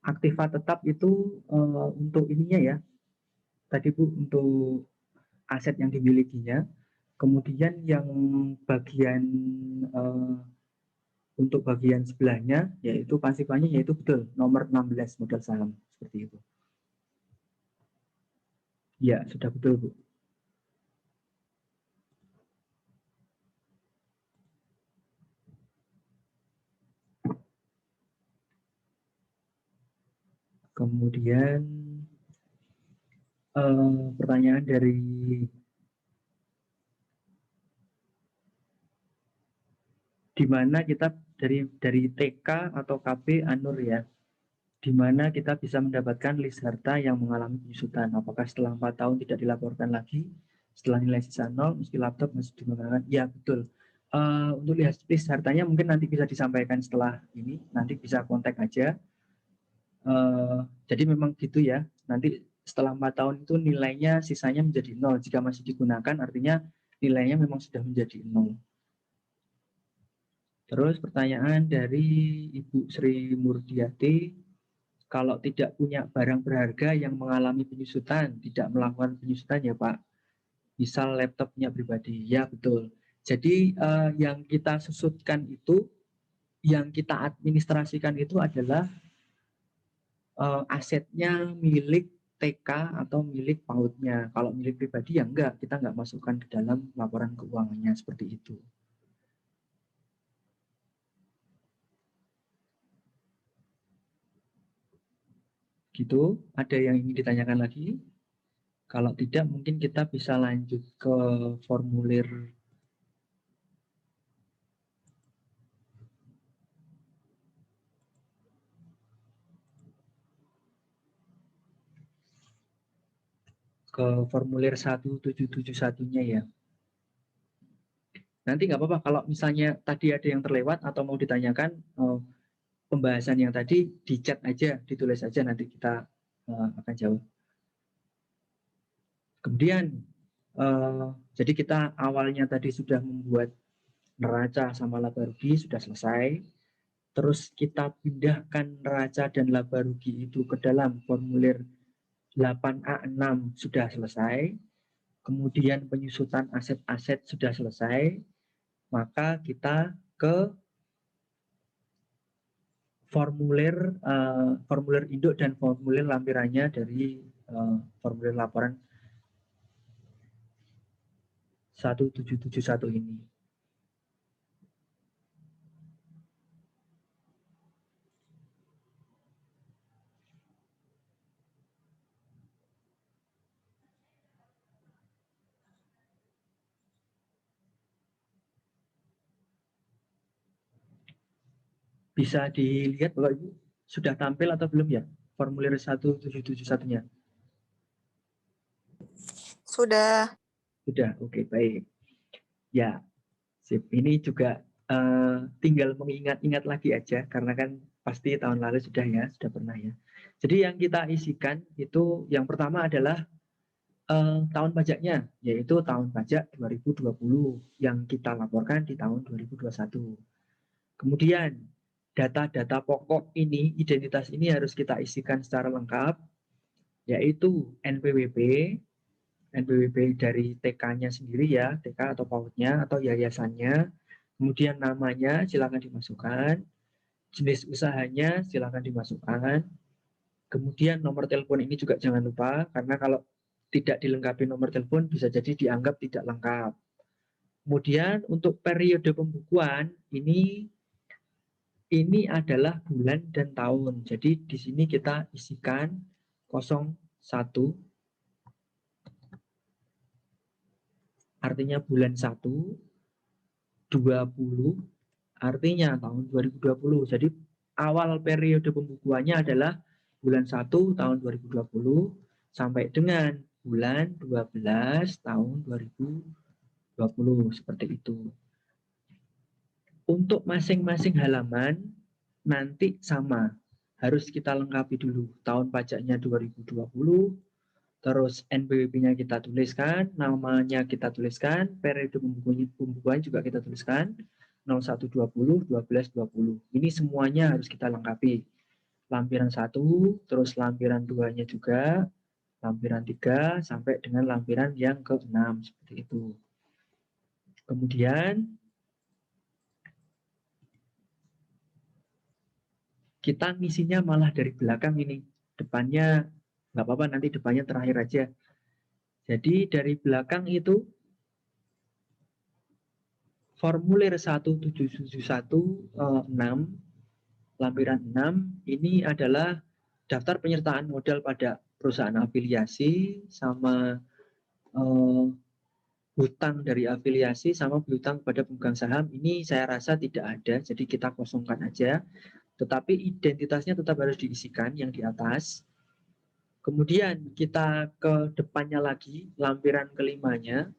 Aktiva tetap itu untuk ininya ya. Tadi Bu untuk aset yang dimilikinya. Kemudian yang bagian untuk bagian sebelahnya yaitu pasifannya yaitu betul nomor 16 modal saham seperti itu. Ya, sudah betul Bu. Kemudian pertanyaan dari di mana kita dari TK atau KB Anur ya. di mana kita bisa mendapatkan list harta yang mengalami penyusutan. Apakah setelah 4 tahun tidak dilaporkan lagi, setelah nilai sisa 0, meski laptop masih digunakan? Ya, betul. Untuk list hartanya mungkin nanti bisa disampaikan setelah ini, nanti bisa kontak aja. Jadi memang gitu ya, nanti setelah 4 tahun itu nilainya sisanya menjadi 0. Jika masih digunakan artinya nilainya memang sudah menjadi 0. Terus pertanyaan dari Ibu Sri Murdiati, kalau tidak punya barang berharga yang mengalami penyusutan, tidak melakukan penyusutan ya Pak, misal laptopnya pribadi, ya betul. Jadi yang kita susutkan itu, yang kita administrasikan itu adalah asetnya milik TK atau milik PAUD-nya. Kalau milik pribadi ya enggak, kita enggak masukkan ke dalam laporan keuangannya seperti itu. Gitu, ada yang ingin ditanyakan lagi? Kalau tidak mungkin kita bisa lanjut ke formulir ke formulir 1771-nya ya. Nanti nggak apa-apa kalau misalnya tadi ada yang terlewat atau mau ditanyakan pembahasan yang tadi di chat aja, ditulis aja, nanti kita akan jawab. Kemudian jadi kita awalnya tadi sudah membuat neraca sama laba rugi sudah selesai. Terus kita pindahkan neraca dan laba rugi itu ke dalam formulir 8A6 sudah selesai. Kemudian penyusutan aset-aset sudah selesai. Maka kita ke formulir induk dan formulir lampirannya dari formulir laporan 1771 ini. Bisa dilihat Bapak Ibu, sudah tampil atau belum ya formulir 1771-nya? Sudah. Sudah, oke, baik. Ya, sip. Ini juga tinggal mengingat-ingat lagi aja, karena kan pasti tahun lalu sudah ya, sudah pernah ya. Jadi yang kita isikan itu yang pertama adalah tahun pajaknya, yaitu tahun pajak 2020 yang kita laporkan di tahun 2021. Kemudian data-data pokok ini, identitas ini harus kita isikan secara lengkap, yaitu NPWP dari TK-nya sendiri ya, TK atau PAUD-nya atau yayasannya, kemudian namanya silakan dimasukkan, jenis usahanya silakan dimasukkan, kemudian nomor telepon ini juga jangan lupa, karena kalau tidak dilengkapi nomor telepon bisa jadi dianggap tidak lengkap. Kemudian untuk periode pembukuan ini adalah bulan dan tahun. Jadi di sini kita isikan 01, artinya bulan 1, 20, artinya tahun 2020. Jadi awal periode pembukuannya adalah bulan 1 tahun 2020 sampai dengan bulan 12 tahun 2020, seperti itu. Untuk masing-masing halaman nanti sama, harus kita lengkapi dulu. Tahun pajaknya 2020, terus NPWP-nya kita tuliskan, namanya kita tuliskan, periode pembukuan juga kita tuliskan, 0120, 1220. Ini semuanya harus kita lengkapi. Lampiran 1, terus lampiran 2-nya juga, lampiran 3, sampai dengan lampiran yang ke-6, seperti itu. Kemudian kita ngisinya malah dari belakang ini. Depannya nggak apa-apa, nanti depannya terakhir aja. Jadi dari belakang itu formulir 17716 lampiran 6 ini adalah daftar penyertaan modal pada perusahaan afiliasi sama hutang dari afiliasi sama hutang pada pemegang saham. Ini saya rasa tidak ada, jadi kita kosongkan aja. tetapi identitasnya tetap harus diisikan yang di atas. Kemudian kita ke depannya lagi, lampiran kelimanya.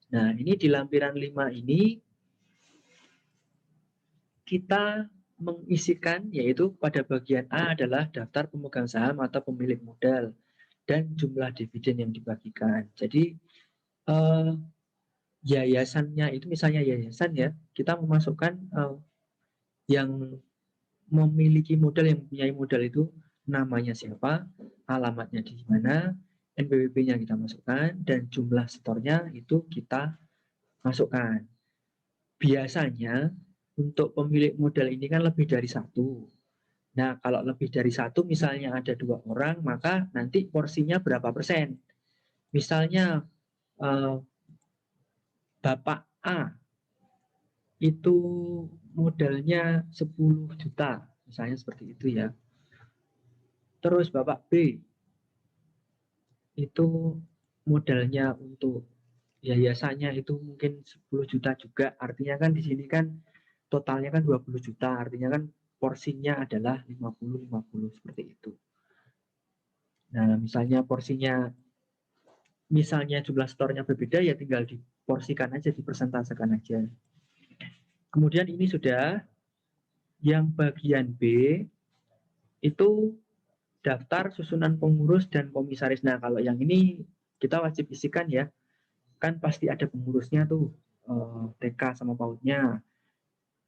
Nah, ini di lampiran 5 ini kita mengisikan, yaitu pada bagian A adalah daftar pemegang saham atau pemilik modal dan jumlah dividen yang dibagikan. Jadi yayasannya itu, misalnya yayasan ya, kita memasukkan yang memiliki modal, yang mempunyai modal itu namanya siapa, alamatnya di mana, NPWP-nya kita masukkan, dan jumlah setornya itu kita masukkan. Biasanya untuk pemilik modal ini kan lebih dari satu. Nah, kalau lebih dari satu, misalnya ada 2 orang, maka nanti porsinya berapa persen. Misalnya Bapak A itu modalnya 10 juta, misalnya seperti itu ya. Terus Bapak B itu modalnya untuk yayasannya itu mungkin 10 juta juga. Artinya kan di sini kan totalnya kan 20 juta. Artinya kan porsinya adalah 50-50 seperti itu. Nah, misalnya porsinya, misalnya jumlah setornya berbeda, ya tinggal diporsikan aja, dipersentasekan aja. Kemudian ini sudah. Yang bagian B itu daftar susunan pengurus dan komisaris. Nah, kalau yang ini kita wajib isikan ya. Kan pasti ada pengurusnya tuh, TK sama PAUD-nya.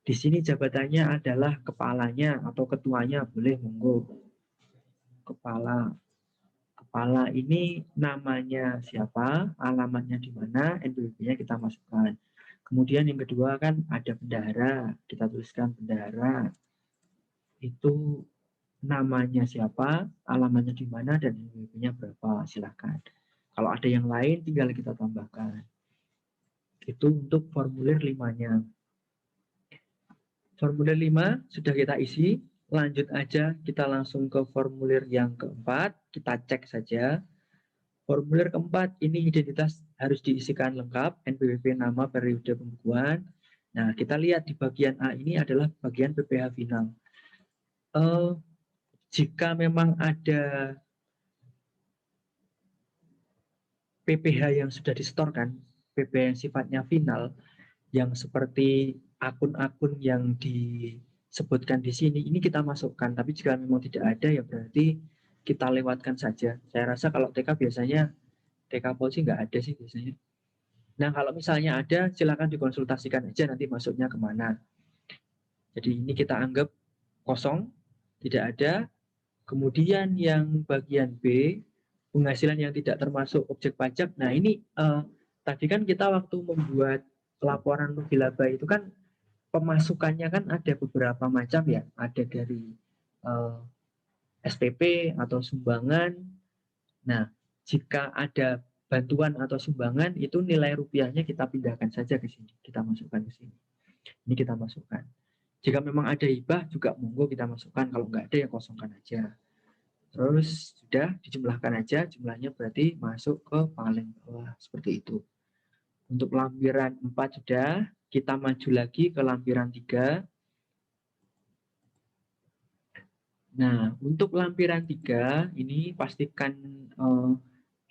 Di sini jabatannya adalah kepalanya atau ketuanya, boleh, monggo. Kepala ini namanya siapa, alamatnya di mana, NPWP-nya kita masukkan. Kemudian yang kedua kan ada bendahara, kita tuliskan bendahara. Itu namanya siapa, alamatnya di mana, dan NPWP-nya berapa, silakan. Kalau ada yang lain tinggal kita tambahkan. Itu untuk formulir 5-nya. Formulir 5 sudah kita isi. Lanjut aja, kita langsung ke formulir yang keempat. Kita cek saja. Formulir keempat ini identitas harus diisikan lengkap, NPWP, nama, periode pembukuan. Nah, kita lihat di bagian A ini adalah bagian PPh final. Jika memang ada PPh yang sudah disetorkan, PPh yang sifatnya final, yang seperti akun-akun yang disebutkan di sini, ini kita masukkan. Tapi jika memang tidak ada, ya berarti kita lewatkan saja. Saya rasa kalau TK biasanya, TK Polsi nggak ada sih biasanya. Nah, kalau misalnya ada, silakan dikonsultasikan aja nanti masuknya kemana. Jadi ini kita anggap kosong, tidak ada. Kemudian yang bagian B, penghasilan yang tidak termasuk objek pajak. Nah, ini tadi kan kita waktu membuat laporan rugi laba itu kan pemasukannya kan ada beberapa macam ya. Ada dari SPP atau sumbangan. Nah, jika ada bantuan atau sumbangan, itu nilai rupiahnya kita pindahkan saja ke sini. Kita masukkan ke sini. Ini kita masukkan. Jika memang ada hibah juga monggo kita masukkan. Kalau nggak ada ya kosongkan aja. Terus sudah dijumlahkan aja. Jumlahnya berarti masuk ke paling bawah. Seperti itu. Untuk lampiran 4 sudah. Kita maju lagi ke lampiran 3. Nah, untuk lampiran 3 ini pastikan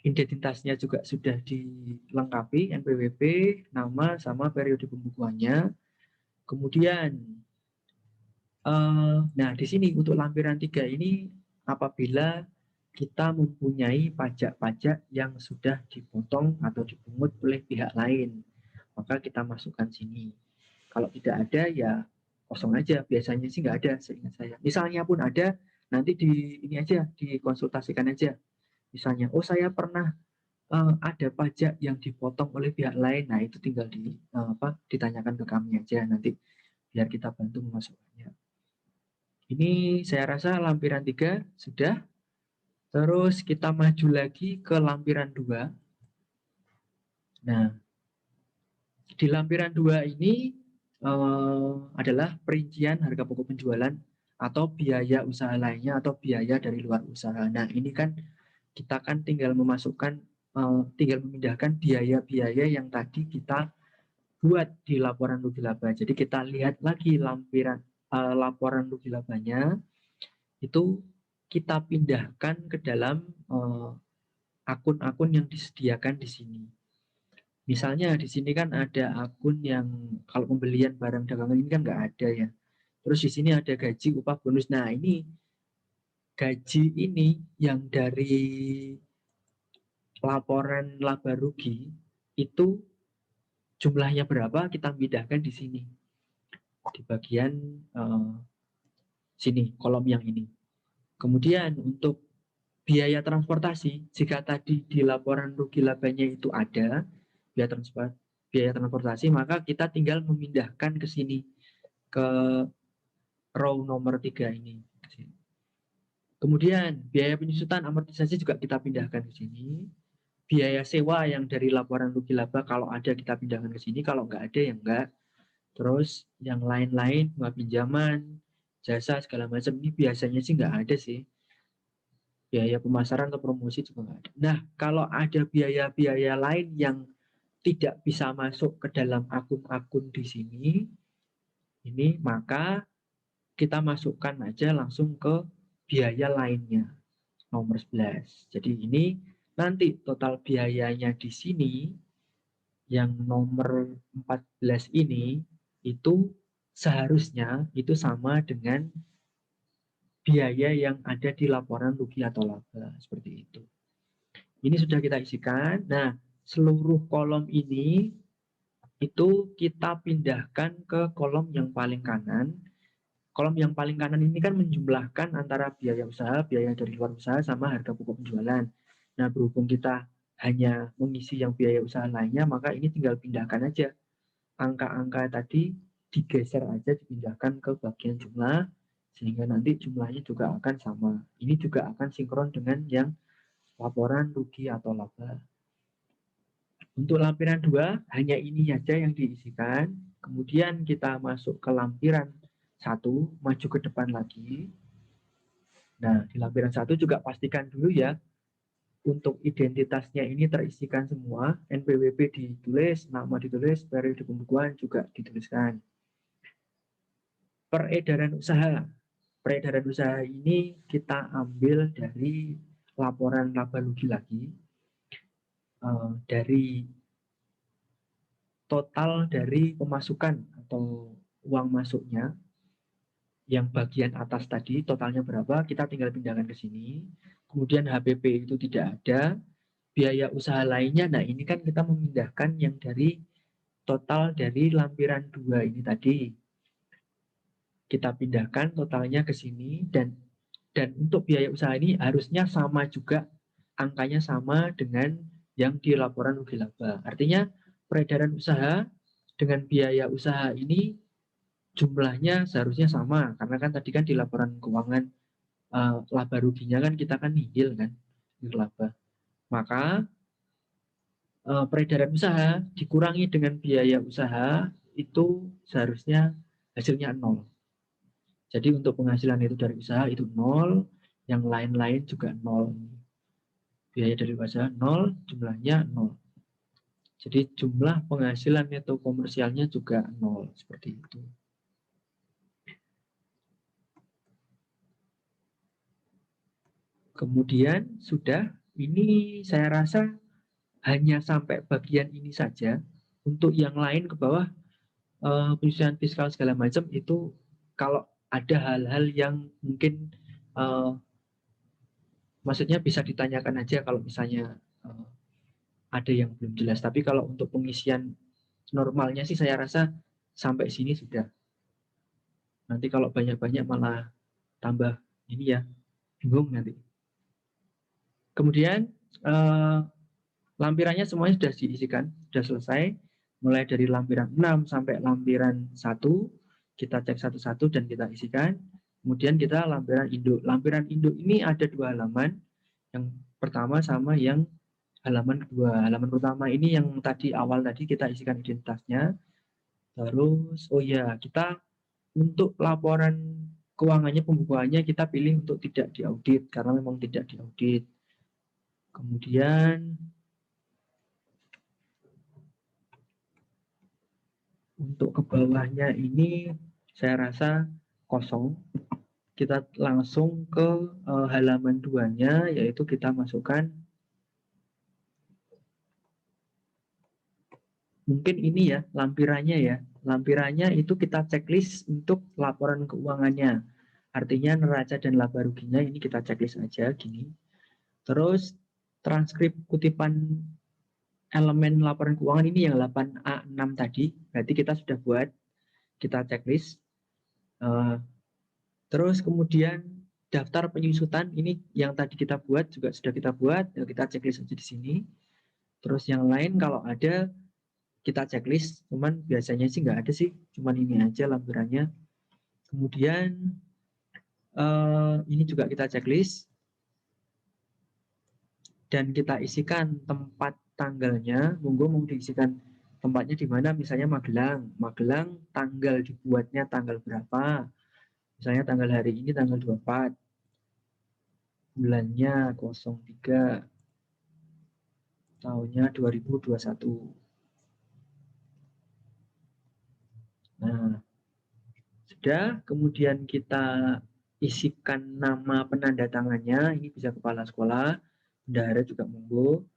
identitasnya juga sudah dilengkapi, NPWP, nama, sama periode pembukuannya. Kemudian, nah di sini untuk lampiran 3 ini apabila kita mempunyai pajak-pajak yang sudah dipotong atau dipungut oleh pihak lain, maka kita masukkan sini. Kalau tidak ada ya kosong aja, biasanya sih nggak ada seingat saya. Misalnya pun ada, nanti ini aja dikonsultasikan aja. Misalnya, oh saya pernah ada pajak yang dipotong oleh pihak lain, nah itu tinggal ditanyakan ke kami aja nanti biar kita bantu memasukkannya. Ini saya rasa lampiran 3 sudah. Terus kita maju lagi ke lampiran 2. Nah, di lampiran 2 ini adalah perincian harga pokok penjualan atau biaya usaha lainnya atau biaya dari luar usaha. Nah, ini kan kita kan tinggal memasukkan, tinggal memindahkan biaya-biaya yang tadi kita buat di laporan rugi laba. Jadi kita lihat lagi lampiran laporan rugi labanya itu kita pindahkan ke dalam akun-akun yang disediakan di sini. Misalnya di sini kan ada akun yang kalau pembelian barang dagangan ini kan nggak ada ya. Terus di sini ada gaji, upah, bonus. Nah ini gaji ini yang dari laporan laba rugi itu jumlahnya berapa kita pindahkan di sini di bagian sini kolom yang ini. Kemudian untuk biaya transportasi, jika tadi di laporan rugi labanya itu ada biaya transportasi, maka kita tinggal memindahkan ke sini, ke row nomor 3 ini. Kemudian biaya penyusutan amortisasi juga kita pindahkan ke sini. Biaya sewa yang dari laporan rugi laba kalau ada kita pindahkan ke sini, kalau nggak ada ya enggak. Terus yang lain-lain, bunga pinjaman, jasa segala macam ini biasanya sih nggak ada sih. Biaya pemasaran atau promosi juga nggak ada. Nah, kalau ada biaya-biaya lain yang tidak bisa masuk ke dalam akun-akun di sini, ini maka kita masukkan aja langsung ke biaya lainnya, nomor 11. Jadi ini nanti total biayanya di sini, yang nomor 14 ini, itu seharusnya itu sama dengan biaya yang ada di laporan rugi atau laba, seperti itu. Ini sudah kita isikan. Nah, seluruh kolom ini itu kita pindahkan ke kolom yang paling kanan. Kolom yang paling kanan ini kan menjumlahkan antara biaya usaha, biaya dari luar usaha, sama harga pokok penjualan. Nah, berhubung kita hanya mengisi yang biaya usaha lainnya, maka ini tinggal pindahkan aja. Angka-angka tadi digeser aja, dipindahkan ke bagian jumlah, sehingga nanti jumlahnya juga akan sama. Ini juga akan sinkron dengan yang laporan rugi atau laba. Untuk lampiran 2, hanya ini saja yang diisikan. Kemudian kita masuk ke lampiran 1, maju ke depan lagi. Nah, di lampiran 1 juga pastikan dulu ya, untuk identitasnya ini terisikan semua. NPWP ditulis, nama ditulis, periode pembukuan juga dituliskan. Peredaran usaha. Peredaran usaha ini kita ambil dari laporan laba rugi lagi. Dari total dari pemasukan atau uang masuknya, yang bagian atas tadi totalnya berapa, kita tinggal pindahkan ke sini. Kemudian HPP itu tidak ada, biaya usaha lainnya, nah ini kan kita memindahkan yang dari total dari lampiran 2 ini tadi. Kita pindahkan totalnya ke sini, dan untuk biaya usaha ini harusnya sama juga, angkanya sama dengan yang di laporan rugi laba. Artinya peredaran usaha dengan biaya usaha ini jumlahnya seharusnya sama, karena kan tadi kan di laporan keuangan laba ruginya kan kita kan nihil kan, laba. Maka peredaran usaha dikurangi dengan biaya usaha itu seharusnya hasilnya 0. Jadi untuk penghasilan itu dari usaha itu 0, yang lain-lain juga 0. Biaya dari usaha 0, jumlahnya 0. Jadi jumlah penghasilan neto komersialnya juga 0, seperti itu. Kemudian sudah, ini saya rasa hanya sampai bagian ini saja. Untuk yang lain ke bawah, penyusunan fiskal segala macam itu kalau ada hal-hal yang mungkin maksudnya bisa ditanyakan aja kalau misalnya ada yang belum jelas. Tapi kalau untuk pengisian normalnya sih saya rasa sampai sini sudah. Nanti kalau banyak-banyak malah tambah ini ya, bingung nanti. Kemudian lampirannya semuanya sudah diisikan, sudah selesai. Mulai dari lampiran 6 sampai lampiran 1, kita cek satu-satu dan kita isikan. Kemudian kita lampiran induk. Lampiran induk ini ada 2 halaman. Yang pertama sama yang halaman kedua. Halaman pertama ini yang tadi awal tadi kita isikan identitasnya. Terus, oh ya, kita untuk laporan keuangannya, pembukuannya kita pilih untuk tidak diaudit karena memang tidak diaudit. Kemudian untuk ke bawahnya ini saya rasa kosong, kita langsung ke halaman 2-nya, yaitu kita masukkan mungkin ini ya, lampirannya ya. Lampirannya itu kita checklist untuk laporan keuangannya. Artinya neraca dan laba ruginya ini kita checklist aja gini. Terus transkrip kutipan elemen laporan keuangan ini yang 8A6 tadi, berarti kita sudah buat, kita checklist. Terus kemudian daftar penyusutan ini yang tadi kita buat juga sudah kita buat, kita checklist aja di sini. Terus yang lain kalau ada kita checklist, cuman biasanya sih nggak ada sih, cuman ini aja lampirannya. Kemudian ini juga kita checklist dan kita isikan tempat tanggalnya. Monggo mau diisikan tempatnya di mana, misalnya Magelang. Magelang tanggal dibuatnya tanggal berapa? Misalnya tanggal hari ini tanggal 24. Bulannya 03. Tahunnya 2021. Nah, sudah, kemudian kita isikan nama penanda tangannya, ini bisa kepala sekolah, bendahara juga monggo,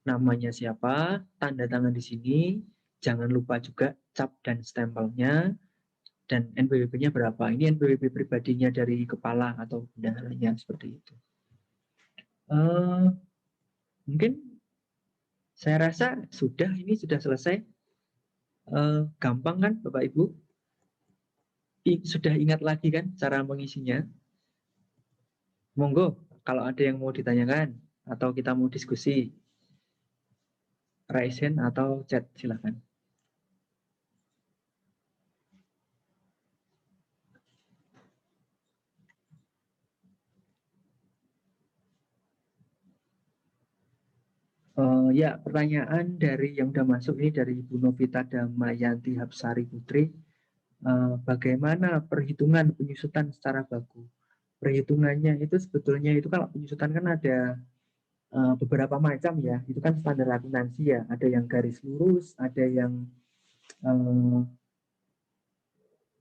namanya siapa, tanda tangan di sini, jangan lupa juga cap dan stempelnya, dan NPWP-nya berapa. Ini NPWP pribadinya dari kepala atau bendaharanya, seperti itu. Mungkin saya rasa ini sudah selesai. Gampang kan Bapak Ibu? Sudah ingat lagi kan cara mengisinya? Monggo, kalau ada yang mau ditanyakan atau kita mau diskusi, raise hand atau chat, silakan. Ya, pertanyaan dari yang sudah masuk ini dari Ibu Novita Damayanti Hapsari Putri. Bagaimana perhitungan penyusutan secara baku? Perhitungannya itu sebetulnya itu kalau penyusutan kan ada beberapa macam ya. Itu kan standar akuntansi ya. Ada yang garis lurus, ada yang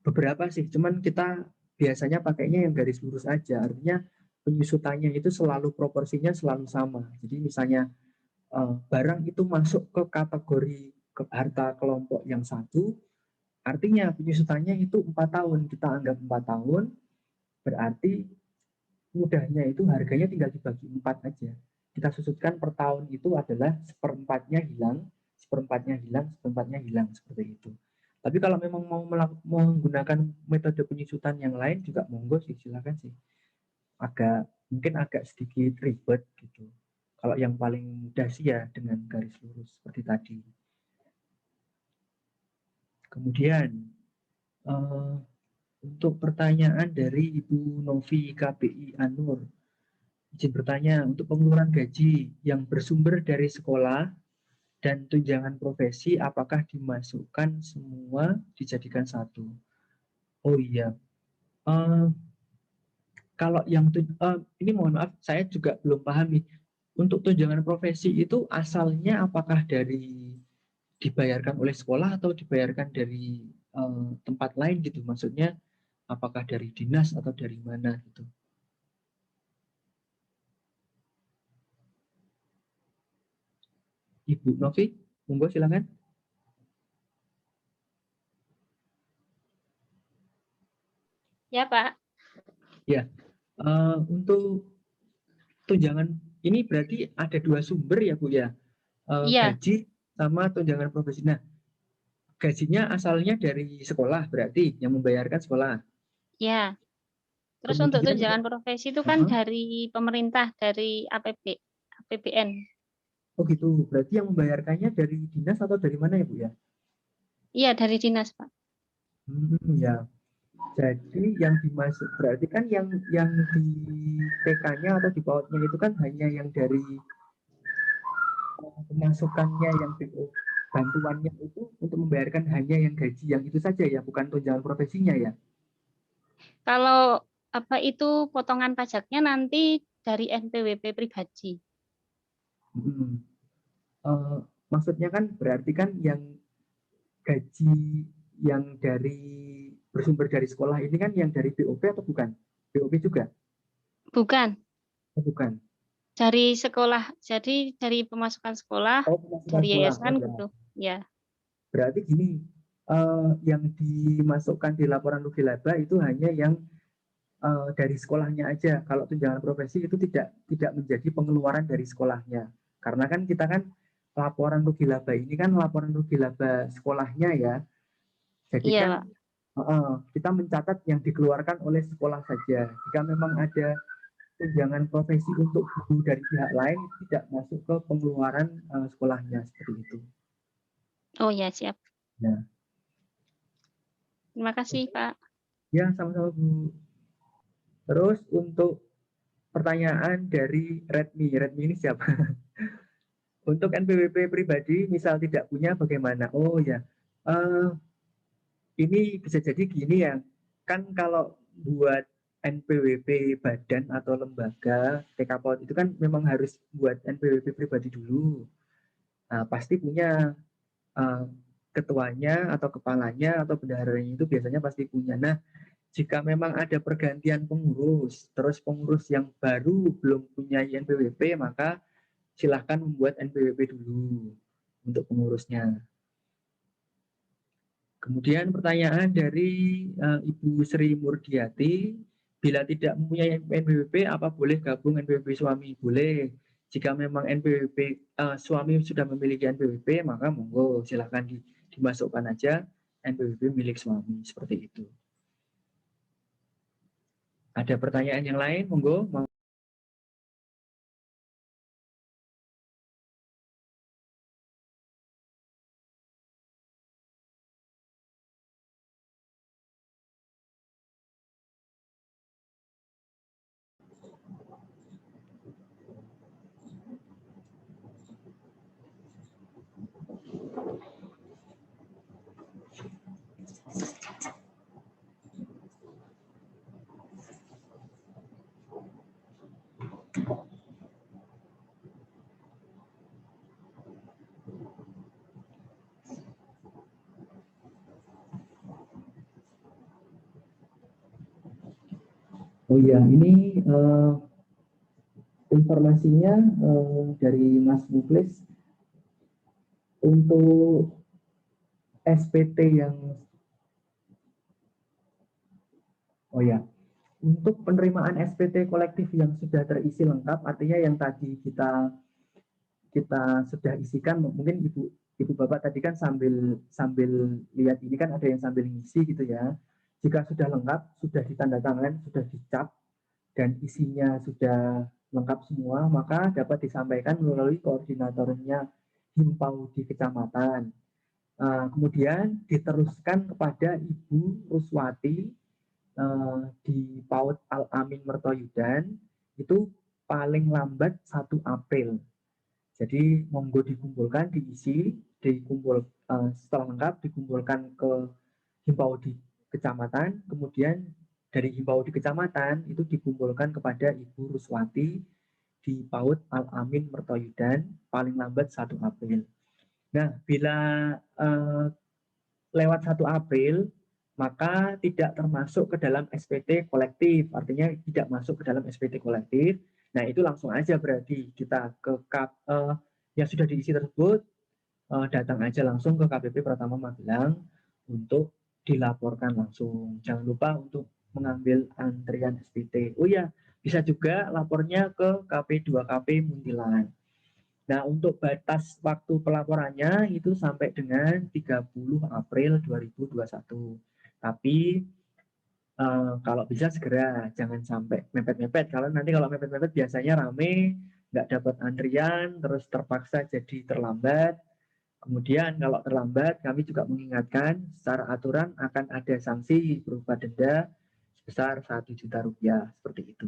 beberapa sih. Cuman kita biasanya pakainya yang garis lurus aja. Artinya penyusutannya itu selalu proporsinya selalu sama. Jadi misalnya barang itu masuk ke kategori harta kelompok yang satu, artinya penyusutannya itu 4 tahun. Kita anggap 4 tahun, berarti mudahnya itu harganya tinggal dibagi 4 aja. Kita susutkan per tahun itu adalah seperempatnya hilang, seperempatnya hilang, seperempatnya hilang, seperti itu. Tapi kalau memang mau menggunakan metode penyusutan yang lain juga monggo sih, silakan sih. Mungkin agak sedikit ribet gitu. Kalau yang paling mudah sih ya dengan garis lurus seperti tadi. Kemudian untuk pertanyaan dari Ibu Novi KPI Anur, izin bertanya, untuk pengeluaran gaji yang bersumber dari sekolah dan tunjangan profesi, apakah dimasukkan semua dijadikan satu? Oh iya, kalau yang ini mohon maaf, saya juga belum paham nih. Untuk tunjangan profesi itu asalnya apakah dibayarkan oleh sekolah atau dibayarkan dari tempat lain gitu? Maksudnya apakah dari dinas atau dari mana gitu? Ibu Novi, monggo silakan. Ya, Pak. Ya, untuk tunjangan ini berarti ada 2 sumber ya Bu ya? Iya. Gaji sama tunjangan profesi. Nah, gajinya asalnya dari sekolah berarti yang membayarkan sekolah. Ya. Terus Kemudian, untuk tunjangan profesi itu kan dari pemerintah, dari APBN. Oh gitu, berarti yang membayarkannya dari dinas atau dari mana ya Bu ya? Iya, dari dinas Pak. Ya. Jadi yang dimasuk berarti kan yang di TK-nya atau di PAUD-nya itu kan hanya yang dari pemasukannya yang bantuannya itu untuk membayarkan hanya yang gaji yang itu saja ya, bukan tunjangan profesinya ya. Kalau apa itu potongan pajaknya nanti dari NPWP pribadi. Maksudnya kan berarti kan yang gaji yang dari bersumber dari sekolah ini kan yang dari BOP atau bukan? BOP juga? Bukan. Oh, bukan. Dari sekolah, jadi dari pemasukan sekolah, Oh, pemasukan dari sekolah. yayasan Oh, ya. gitu. Ya. Berarti gini, yang dimasukkan di laporan rugi laba itu hanya yang dari sekolahnya aja. Kalau tunjangan profesi itu tidak menjadi pengeluaran dari sekolahnya. Karena kan kita kan laporan rugi laba ini kan laporan rugi laba sekolahnya ya. Jadi Iya, kan Pak. kita mencatat yang dikeluarkan oleh sekolah saja. Jika memang ada tunjangan profesi untuk guru dari pihak lain tidak masuk ke pengeluaran sekolahnya seperti itu. Oh ya, siap. Ya. Terima kasih, Pak. Ya, sama-sama Bu. Terus untuk pertanyaan dari Redmi ini siapa? Untuk NPWP pribadi, misal tidak punya bagaimana? Oh ya, ini bisa jadi gini ya. Kan kalau buat NPWP badan atau lembaga TKPOD itu kan memang harus buat NPWP pribadi dulu. Nah, pasti punya ketuanya atau kepalanya atau bendaharanya itu biasanya pasti punya. Nah, jika memang ada pergantian pengurus, terus pengurus yang baru belum punya NPWP, maka silahkan membuat NPWP dulu untuk pengurusnya. Kemudian pertanyaan dari Ibu Sri Murdiati, bila tidak mempunyai NPWP, apa boleh gabung NPWP suami? Boleh. Jika memang NPWP suami sudah memiliki NPWP, maka monggo silahkan dimasukkan aja NPWP milik suami, seperti itu. Ada pertanyaan yang lain, monggo. Oh iya, ini informasinya dari Mas Muklis untuk SPT yang untuk penerimaan SPT kolektif yang sudah terisi lengkap, artinya yang tadi kita sudah isikan, mungkin ibu bapak tadi kan sambil lihat ini kan ada yang sambil ngisi gitu ya. Jika sudah lengkap, sudah ditandatangan, sudah dicap, dan isinya sudah lengkap semua, maka dapat disampaikan melalui koordinatornya Himpau di kecamatan. Kemudian diteruskan kepada Ibu Ruswati di PAUD Al-Amin Mertoyudan, itu paling lambat 1 April. Jadi monggo dikumpulkan, diisi, setelah lengkap dikumpulkan ke Himpau di kecamatan, kemudian dari Himpau di kecamatan itu dikumpulkan kepada Ibu Ruswati di PAUD Al-Amin Mertoyudan paling lambat 1 April. Nah, bila lewat 1 April, maka tidak termasuk ke dalam SPT kolektif, artinya tidak masuk ke dalam SPT kolektif. Nah, itu langsung aja berarti kita ke yang sudah diisi tersebut, datang aja langsung ke KPP Pratama Magelang untuk dilaporkan langsung. Jangan lupa untuk mengambil antrian SPT. Oh ya, bisa juga lapornya ke KP2KP Muntilan. Nah, untuk batas waktu pelaporannya itu sampai dengan 30 April 2021. Tapi kalau bisa segera, jangan sampai mepet-mepet. Kalau mepet-mepet biasanya rame, nggak dapat antrian, terus terpaksa jadi terlambat. Kemudian kalau terlambat, kami juga mengingatkan secara aturan akan ada sanksi berupa denda sebesar Rp1.000.000, seperti itu.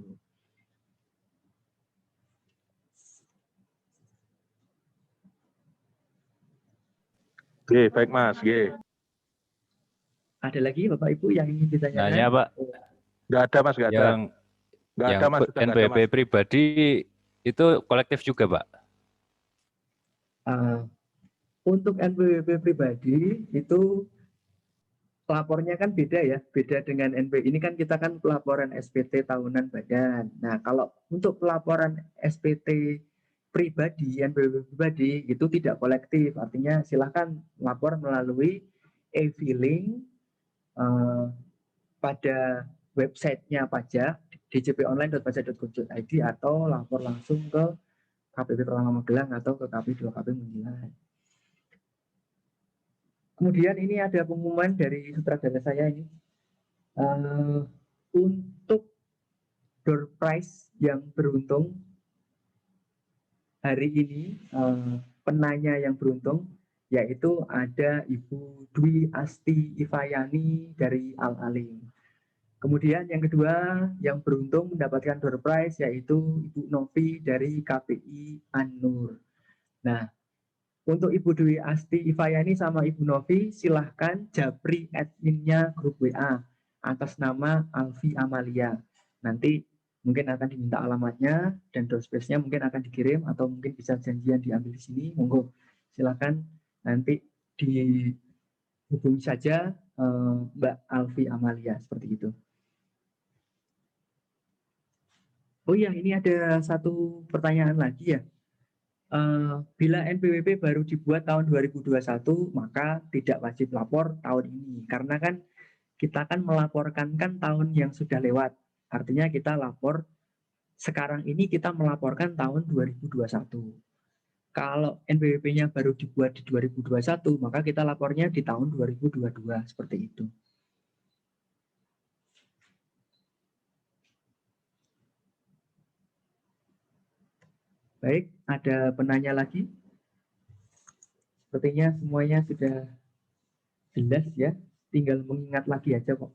Oke, baik Mas. Ada lagi Bapak Ibu yang ingin ditanyakan? Nanya Pak, Nggak ada Mas, nggak ada. Nggak yang ada Mas, sudah nggak ada NPWP Mas. pribadi itu kolektif juga Pak? Untuk NPWP pribadi itu lapornya kan beda ya, beda dengan NP. Ini kan kita kan pelaporan SPT tahunan badan. Nah, kalau untuk pelaporan SPT pribadi, NPWP pribadi itu tidak kolektif. Artinya silahkan lapor melalui e-filing pada websitenya pajak djponline.pajak.go.id atau lapor langsung ke KPP Pertama Magelang atau ke KP 2KP Munjilan. Kemudian ini ada pengumuman dari sutradara saya ini. Untuk door prize yang beruntung hari ini, penanya yang beruntung yaitu ada Ibu Dwi Asti Ifayani dari Al-Alim. Kemudian yang kedua yang beruntung mendapatkan door prize yaitu Ibu Novi dari KPI An-Nur. Nah, untuk Ibu Dwi Asti Ifayani sama Ibu Novi silahkan japri adminnya grup WA atas nama Alfi Amalia. Nanti mungkin akan diminta alamatnya dan door prize-nya mungkin akan dikirim atau mungkin bisa janjian diambil di sini. Monggo silahkan nanti dihubungi saja Mbak Alfi Amalia seperti itu. Oh iya, ini ada satu pertanyaan lagi ya. Bila NPWP baru dibuat tahun 2021, maka tidak wajib lapor tahun ini. Karena kan kita kan melaporkan kan tahun yang sudah lewat. Artinya kita lapor, sekarang ini kita melaporkan tahun 2021. Kalau NPWP-nya baru dibuat di 2021, maka kita lapornya di tahun 2022, seperti itu. Baik, ada penanya lagi? Sepertinya semuanya sudah jelas ya, tinggal mengingat lagi aja kok.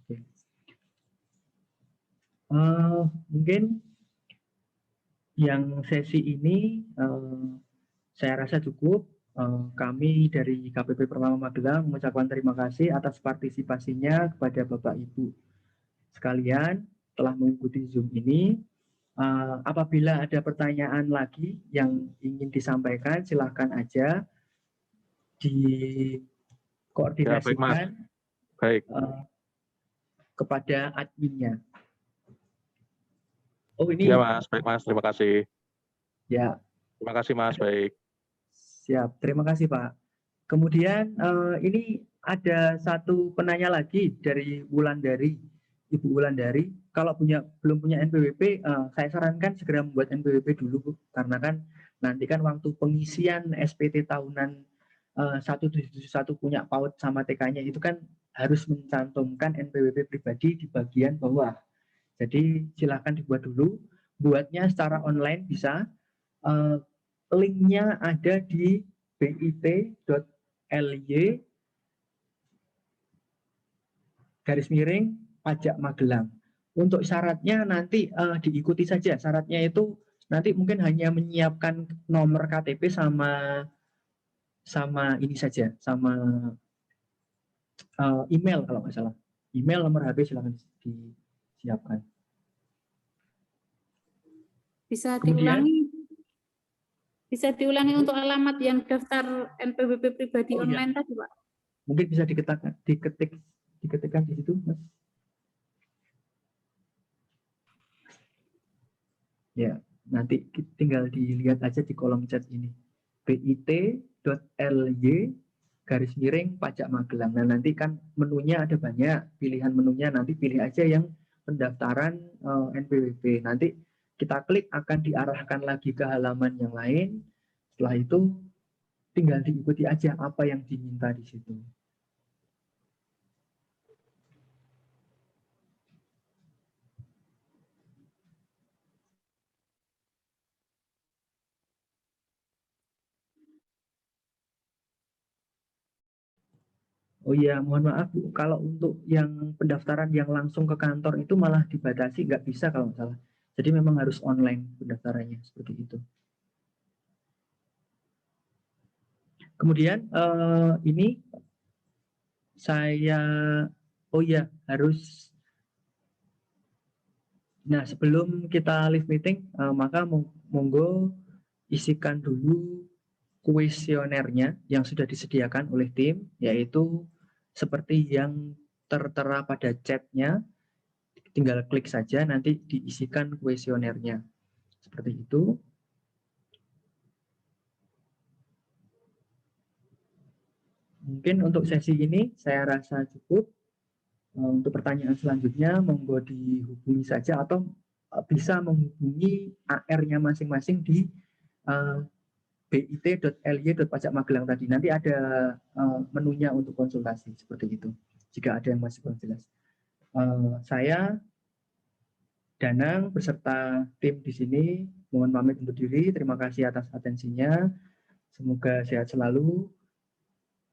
Oke. Mungkin yang sesi ini saya rasa cukup. Kami dari KPP Pertama Magelang mengucapkan terima kasih atas partisipasinya kepada Bapak Ibu sekalian telah mengikuti Zoom ini. Apabila ada pertanyaan lagi yang ingin disampaikan, silahkan aja dikoordinasikan kepada adminnya. Oh ini. Ya Mas, baik Mas, terima kasih. Ya. Terima kasih Mas, baik. Siap, terima kasih Pak. Kemudian ini ada satu penanya lagi dari Wulandari, Ibu Wulandari. Kalau belum punya NPWP, saya sarankan segera membuat NPWP dulu, Bu. Karena kan nanti kan waktu pengisian SPT tahunan 1771 punya PAUD sama TK-nya itu kan harus mencantumkan NPWP pribadi di bagian bawah. Jadi silakan dibuat dulu. Buatnya secara online bisa. Linknya ada di bit.ly/pajak Magelang. Untuk syaratnya nanti diikuti saja. Syaratnya itu nanti mungkin hanya menyiapkan nomor KTP sama ini saja, sama email kalau nggak salah. Email, nomor HP silakan disiapkan. Bisa diulangi untuk alamat yang daftar NPWP pribadi online tadi, Pak. Mungkin bisa diketikkan di situ, Mas. Ya, nanti tinggal dilihat aja di kolom chat ini. bit.ly/pajak Magelang. Nah, nanti kan menunya ada banyak, pilihan menunya nanti pilih aja yang pendaftaran NPWP. Nanti kita klik akan diarahkan lagi ke halaman yang lain. Setelah itu tinggal diikuti aja apa yang diminta di situ. Oh iya, mohon maaf Bu, kalau untuk yang pendaftaran yang langsung ke kantor itu malah dibatasi, nggak bisa kalau nggak salah. Jadi memang harus online pendaftarannya, seperti itu. Kemudian ini saya, oh iya sebelum kita live meeting, maka monggo isikan dulu kuesionernya yang sudah disediakan oleh tim, yaitu seperti yang tertera pada chatnya, tinggal klik saja nanti diisikan kuesionernya. Seperti itu. Mungkin untuk sesi ini saya rasa cukup. Untuk pertanyaan selanjutnya monggo dihubungi saja atau bisa menghubungi AR-nya masing-masing di bit.ly.pajakmagelang tadi. Nanti ada menunya untuk konsultasi seperti itu. Jika ada yang masih kurang jelas. Saya Danang beserta tim di sini mohon pamit undur diri. Terima kasih atas atensinya. Semoga sehat selalu.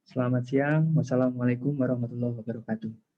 Selamat siang. Wassalamualaikum warahmatullahi wabarakatuh.